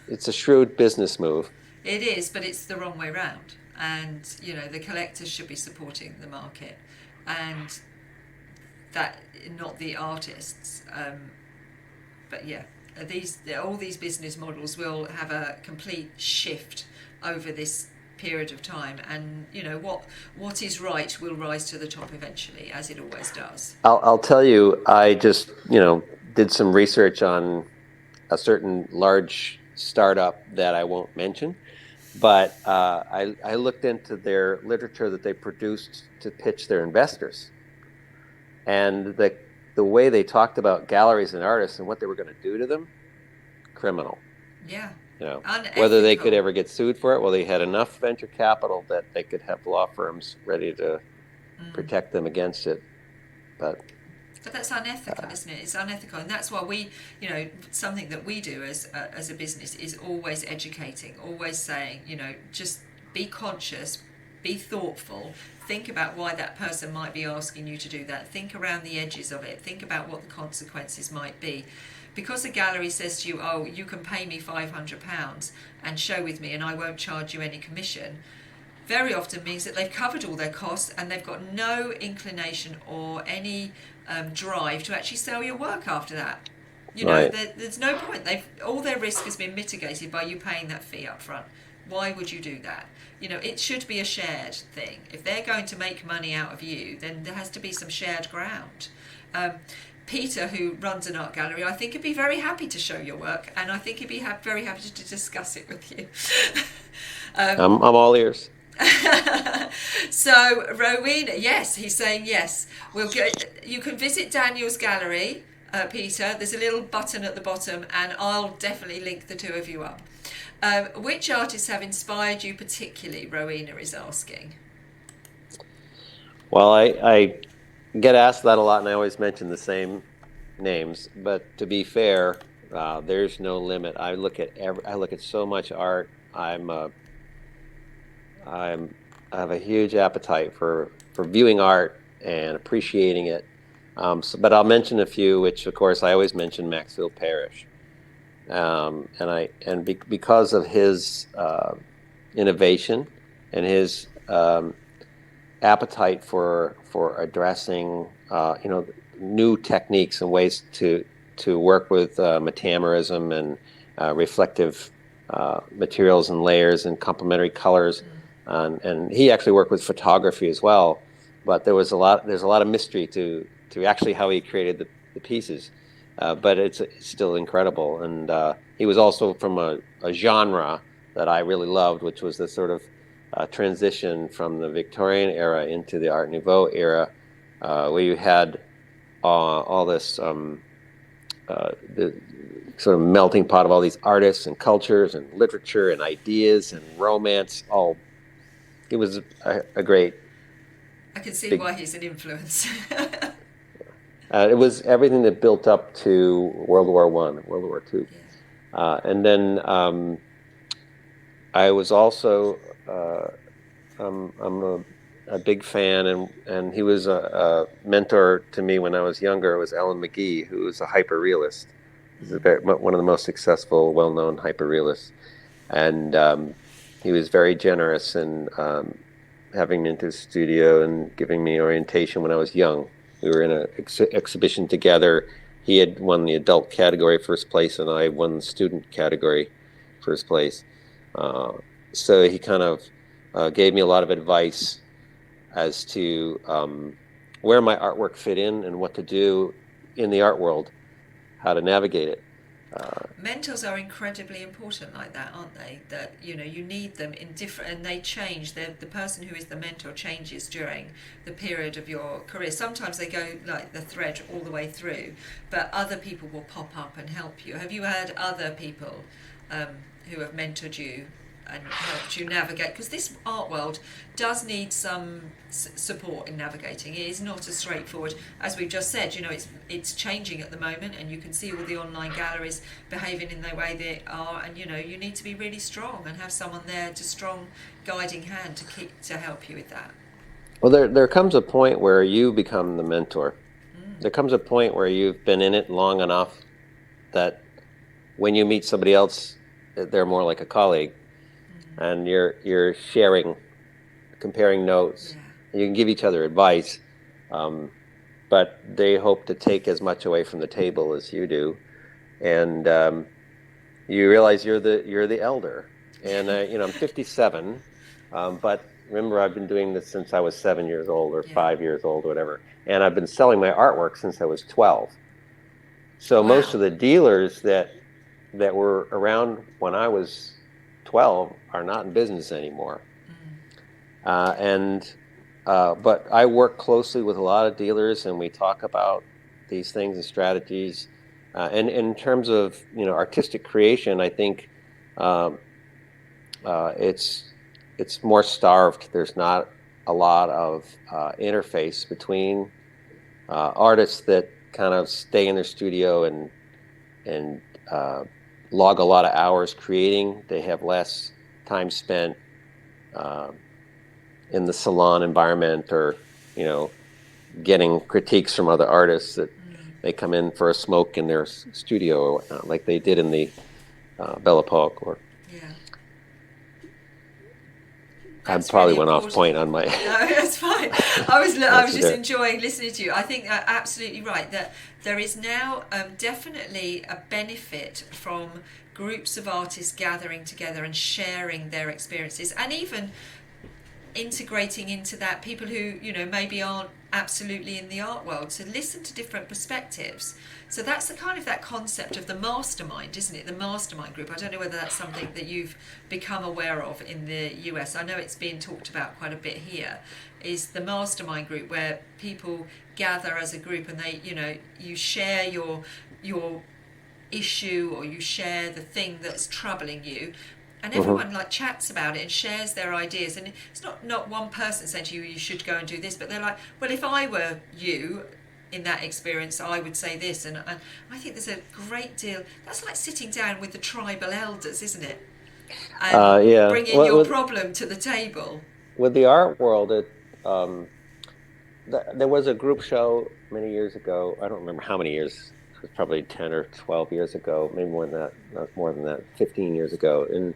It's a shrewd business move. It is, but it's the wrong way round. And, the collectors should be supporting the market and that not the artists. But all these business models will have a complete shift over this period of time, and what is right will rise to the top eventually, as it always does. I'll tell you, I just did some research on a certain large startup that I won't mention, But I looked into their literature that they produced to pitch their investors, and the way they talked about galleries and artists and what they were going to do to them, criminal. Yeah. You know, Unethical. whether they could ever get sued for it. Well, they had enough venture capital that they could have law firms ready to protect them against it. But that's unethical, isn't it? It's unethical, and that's why we, you know, something that we do as a business is always educating, always saying, you know, just be conscious, be thoughtful, think about why that person might be asking you to do that, think around the edges of it, think about what the consequences might be. Because a gallery says to you, oh, you can pay me £500 and show with me and I won't charge you any commission, very often means that they've covered all their costs and they've got no inclination or any drive to actually sell your work after that. You know, right. There's no point. All their risk has been mitigated by you paying that fee up front. Why would you do that? You know, it should be a shared thing. If they're going to make money out of you, then there has to be some shared ground. Peter, who runs an art gallery, I think he'd be very happy to show your work, and I think he'd be very happy to discuss it with you. I'm all ears. So Rowena, yes, he's saying yes. You can visit Daniel's gallery, Peter. There's a little button at the bottom, and I'll definitely link the two of you up. Which artists have inspired you particularly? Rowena is asking. Well, I get asked that a lot, and I always mention the same names. But to be fair, there's no limit. I look at so much art. I have a huge appetite for viewing art and appreciating it. But I'll mention a few, which of course I always mention Maxfield Parrish, because of his innovation and his appetite for addressing new techniques and ways to work with metamerism and reflective materials and layers and complementary colors. And he actually worked with photography as well, but there's a lot of mystery to actually how he created the pieces, but it's still incredible. And he was also from a genre that I really loved, which was the sort of transition from the Victorian era into the Art Nouveau era, where you had all this the sort of melting pot of all these artists and cultures and literature and ideas and romance. It was a great. I can see why he's an influence. It was everything that built up to World War I, World War II, and then I was also I'm a big fan, and he was a mentor to me when I was younger. It was Alan McGee, who was a hyperrealist. He's one of the most successful, well-known hyperrealists, and he was very generous in having me into his studio and giving me orientation when I was young. We were in an exhibition together. He had won the adult category first place, and I won the student category first place. So he kind of gave me a lot of advice as to where my artwork fit in and what to do in the art world, how to navigate it. Mentors are incredibly important like that, aren't they? That, you know, you need them in different, and they change. The person who is the mentor changes during the period of your career. Sometimes they go like the thread all the way through, but other people will pop up and help you. Have you had other people who have mentored you and helped you navigate? Because this art world does need some support in navigating. It is not as straightforward as we've just said. You know, it's changing at the moment, and you can see all the online galleries behaving in the way they are, and you know, you need to be really strong and have someone there, to strong guiding hand to help you with that. Well, there comes a point where you become the mentor. There comes a point where you've been in it long enough that when you meet somebody else, they're more like a colleague. And you're sharing, comparing notes. Yeah. You can give each other advice, but they hope to take as much away from the table as you do, and you realize you're the elder. And I'm 57, but remember, I've been doing this since I was 7 years old or 5 years old or whatever, and I've been selling my artwork since I was 12. So most of the dealers that were around when I was 12 are not in business anymore. But I work closely with a lot of dealers, and we talk about these things and strategies. And in terms of artistic creation, I think it's more starved. There's not a lot of interface between artists that kind of stay in their studio and log a lot of hours creating. They have less time spent in the salon environment, or getting critiques from other artists that they come in for a smoke in their studio or whatnot, like they did in the Belle Epoque. Or I probably really went off point on my. No, that's fine. I was just enjoying listening to you. I think that absolutely right, that there is now definitely a benefit from groups of artists gathering together and sharing their experiences, and even integrating into that people who maybe aren't absolutely in the art world, to listen to different perspectives. So that's the kind of that concept of the mastermind, isn't it? The mastermind group. I don't know whether that's something that you've become aware of in the US. I know it's being talked about quite a bit here, is the mastermind group, where people gather as a group and they you share your issue, or you share the thing that's troubling you, and everyone like chats about it and shares their ideas. And it's not one person saying to you should go and do this, but they're like, well, if I were you in that experience, I would say this. And I think there's a great deal, that's like sitting down with the tribal elders, isn't it? And bringing your problem to the table. With the art world, there was a group show many years ago. I don't remember how many years. It was probably 10 or 12 years ago, maybe more than that, not more than that, 15 years ago, in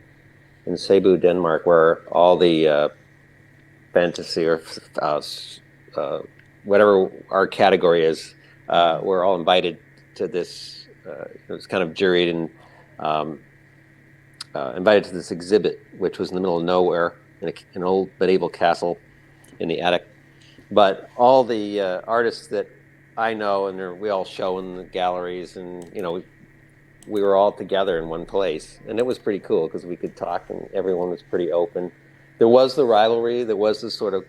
Cebu, Denmark, where all the fantasy or whatever our category is, we're all invited to this. It was kind of juried and invited to this exhibit, which was in the middle of nowhere in an old medieval castle in the attic. But all the artists that I know, and we all show in the galleries, and we were all together in one place, and it was pretty cool because we could talk, and everyone was pretty open. There was the rivalry, there was this sort of,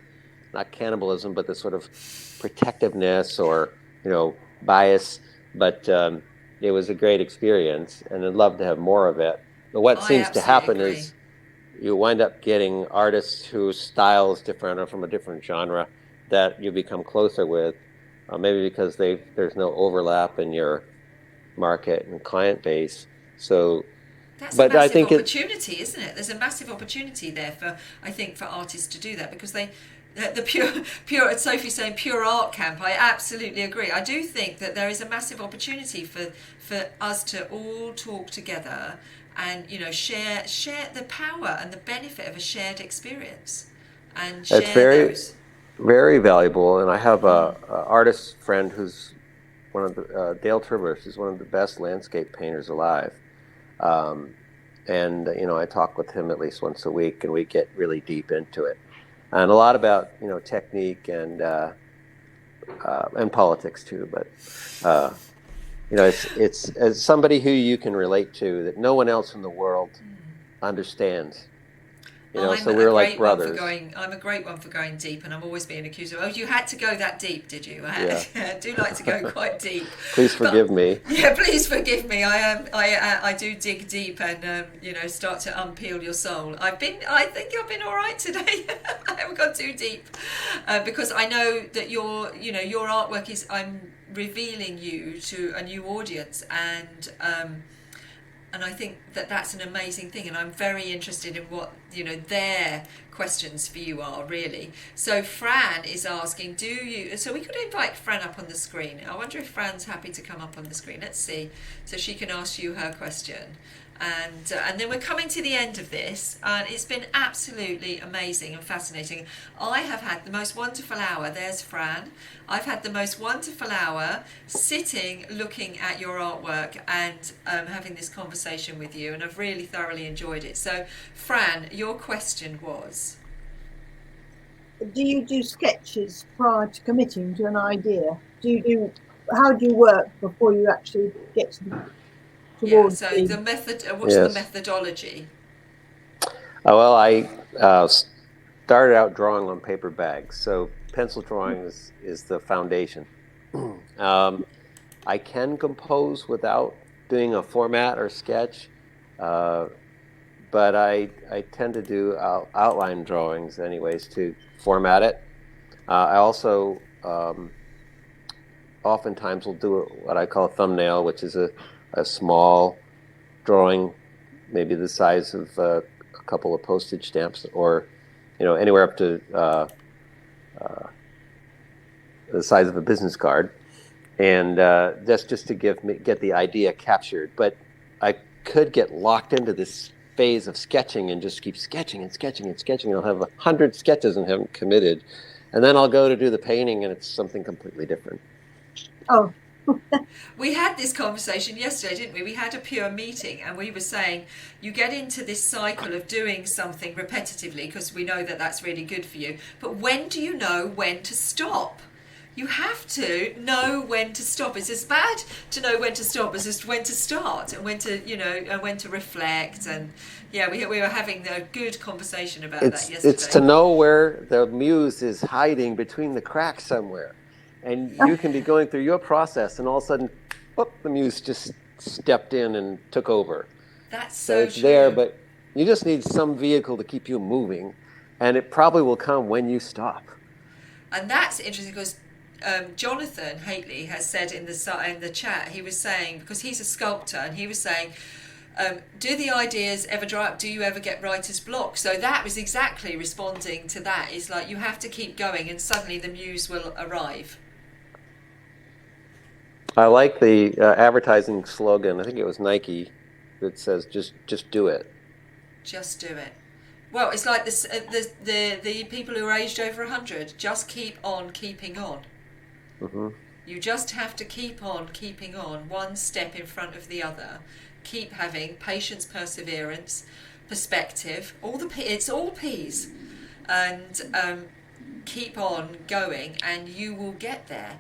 not cannibalism, but this sort of protectiveness or bias, but it was a great experience, and I'd love to have more of it. But what seems to happen is you wind up getting artists whose style is different or from a different genre that you become closer with, maybe because there's no overlap in your market and client base. So that's a massive opportunity, isn't it? There's a massive opportunity there for artists to do that, because the pure Sophie's saying pure art camp. I absolutely agree. I do think that there is a massive opportunity for us to all talk together and share the power and the benefit of a shared experience, and share those. Very valuable. And I have a artist friend who's one of the Dale Turbish is one of the best landscape painters alive, and I talk with him at least once a week, and we get really deep into it, and a lot about technique and politics too. But it's as somebody who you can relate to, that no one else in the world understands. So we're like brothers. I'm a great one for going deep, and I'm always being accused of, you had to go that deep, did you? I do like to go quite deep. Please forgive me. Yeah, please forgive me. I do dig deep and start to unpeel your soul. I think I've been all right today. I haven't gone too deep, because I know that your artwork is, I'm revealing you to a new audience, and I think that that's an amazing thing, and I'm very interested in what their questions for you are, really. So Fran is asking, so we could invite Fran up on the screen. I wonder if Fran's happy to come up on the screen. Let's see, so she can ask you her question. And then we're coming to the end of this, and it's been absolutely amazing and fascinating. I have had the most wonderful hour. There's Fran. I've had the most wonderful hour sitting, looking at your artwork, and having this conversation with you, and I've really thoroughly enjoyed it. So, Fran, your question was? Do you do sketches prior to committing to an idea? How do you work before you actually get to the... Yeah, so the method. What's the methodology? Well, I started out drawing on paper bags, so pencil drawing is the foundation. I can compose without doing a format or sketch, but I tend to do outline drawings anyways to format it. I also oftentimes will do what I call a thumbnail, which is a small drawing, maybe the size of a couple of postage stamps, or anywhere up to the size of a business card, and that's just to get the idea captured. But I could get locked into this phase of sketching and just keep sketching and sketching and sketching. I'll have 100 sketches and haven't committed, and then I'll go to do the painting, and it's something completely different. Oh. We had this conversation yesterday, didn't we? We had a pure meeting, and we were saying you get into this cycle of doing something repetitively because we know that that's really good for you. But when do you know when to stop? You have to know when to stop. It's as bad to know when to stop as just when to start, and when to reflect. And yeah, we were having a good conversation about that yesterday. It's to know where the muse is hiding between the cracks somewhere. And you can be going through your process, and all of a sudden, whoop, the muse just stepped in and took over. That's so it's true. There, but you just need some vehicle to keep you moving, and it probably will come when you stop. And that's interesting because Jonathan Haitley has said in the chat, he was saying, because he's a sculptor, and he was saying, do the ideas ever dry up? Do you ever get writer's block? So that was exactly responding to that. It's like you have to keep going, and suddenly the muse will arrive. I like the advertising slogan. I think it was Nike that says, "Just do it." Just do it. Well, it's like the people who are aged over 100. Just keep on keeping on. Mm-hmm. You just have to keep on keeping on, one step in front of the other. Keep having patience, perseverance, perspective. It's all P's, and keep on going, and you will get there.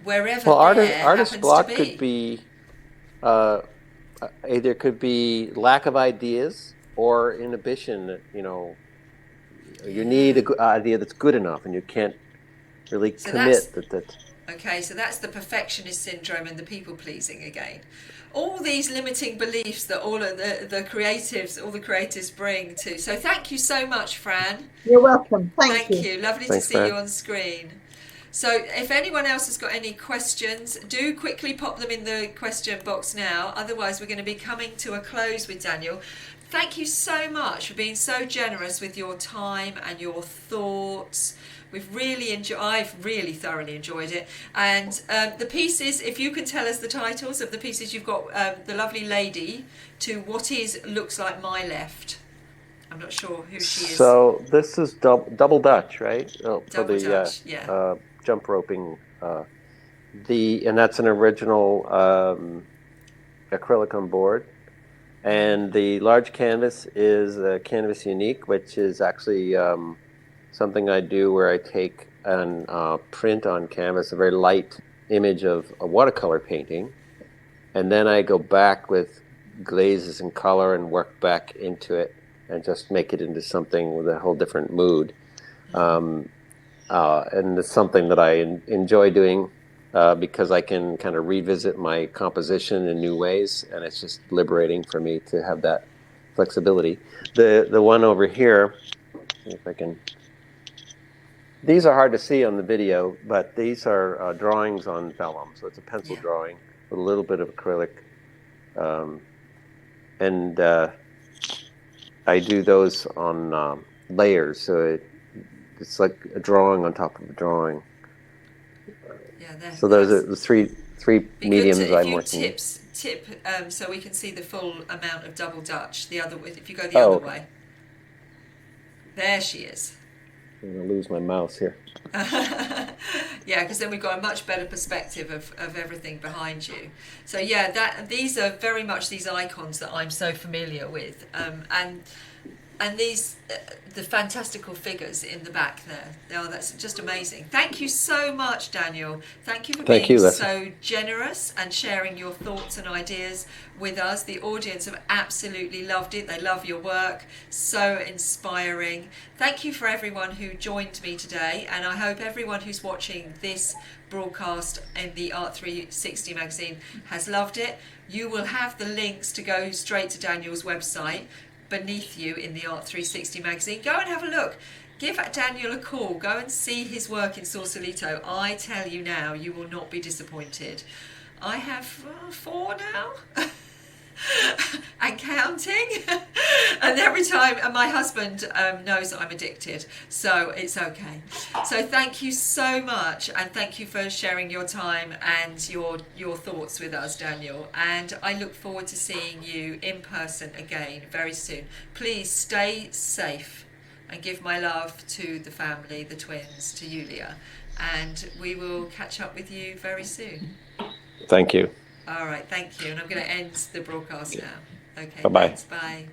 Wherever artist block to be. Could be either could be lack of ideas or inhibition. You need an idea that's good enough, and you can't really commit that. Okay, so that's the perfectionist syndrome and the people pleasing again. All these limiting beliefs that all of the creatives bring to. So thank you so much, Fran. You're welcome. Thank you. Lovely to see you on screen. So if anyone else has got any questions, do quickly pop them in the question box now. Otherwise, we're going to be coming to a close with Daniel. Thank you so much for being so generous with your time and your thoughts. I've really thoroughly enjoyed it. And the pieces, if you can tell us the titles of the pieces, you've got The Lovely Lady to What Looks Like My Left. I'm not sure who she is. So this is double Dutch, right? Double Dutch, yeah. Jump roping. And that's an original acrylic on board. And the large canvas is a Canvas Unique, which is actually something I do where I take and print on canvas a very light image of a watercolor painting, and then I go back with glazes and color and work back into it and just make it into something with a whole different mood. And it's something that I enjoy doing because I can kind of revisit my composition in new ways, and it's just liberating for me to have that flexibility. The one over here, if I can. These are hard to see on the video, but these are drawings on vellum, so it's a pencil drawing with a little bit of acrylic, and I do those on layers, so it's like a drawing on top of a drawing. Yeah, so those are the three mediums I'm working with. Tip so we can see the full amount of double Dutch. The other way, if you go the other way. There she is. I'm going to lose my mouse here. Yeah, because then we've got a much better perspective of everything behind you. So yeah, these are very much these icons that I'm so familiar with. And And these, the fantastical figures in the back there. Oh, that's just amazing. Thank you so much, Daniel. Thank you for being so generous and sharing your thoughts and ideas with us. The audience have absolutely loved it. They love your work. So inspiring. Thank you for everyone who joined me today. And I hope everyone who's watching this broadcast in the ART360 magazine has loved it. You will have the links to go straight to Daniel's website beneath you in the ART360 magazine. Go and have a look. Give Daniel a call. Go and see his work in Sausalito. I tell you now, you will not be disappointed. I have 4 now. And counting. And every time, and my husband knows that I'm addicted, so it's okay. So thank you so much, and thank you for sharing your time and your thoughts with us, Daniel. And I look forward to seeing you in person again very soon. Please stay safe and give my love to the family, the twins, to Yulia, and we will catch up with you very soon. Thank you. All right, thank you. And I'm going to end the broadcast now. Okay, bye-bye. Thanks, bye.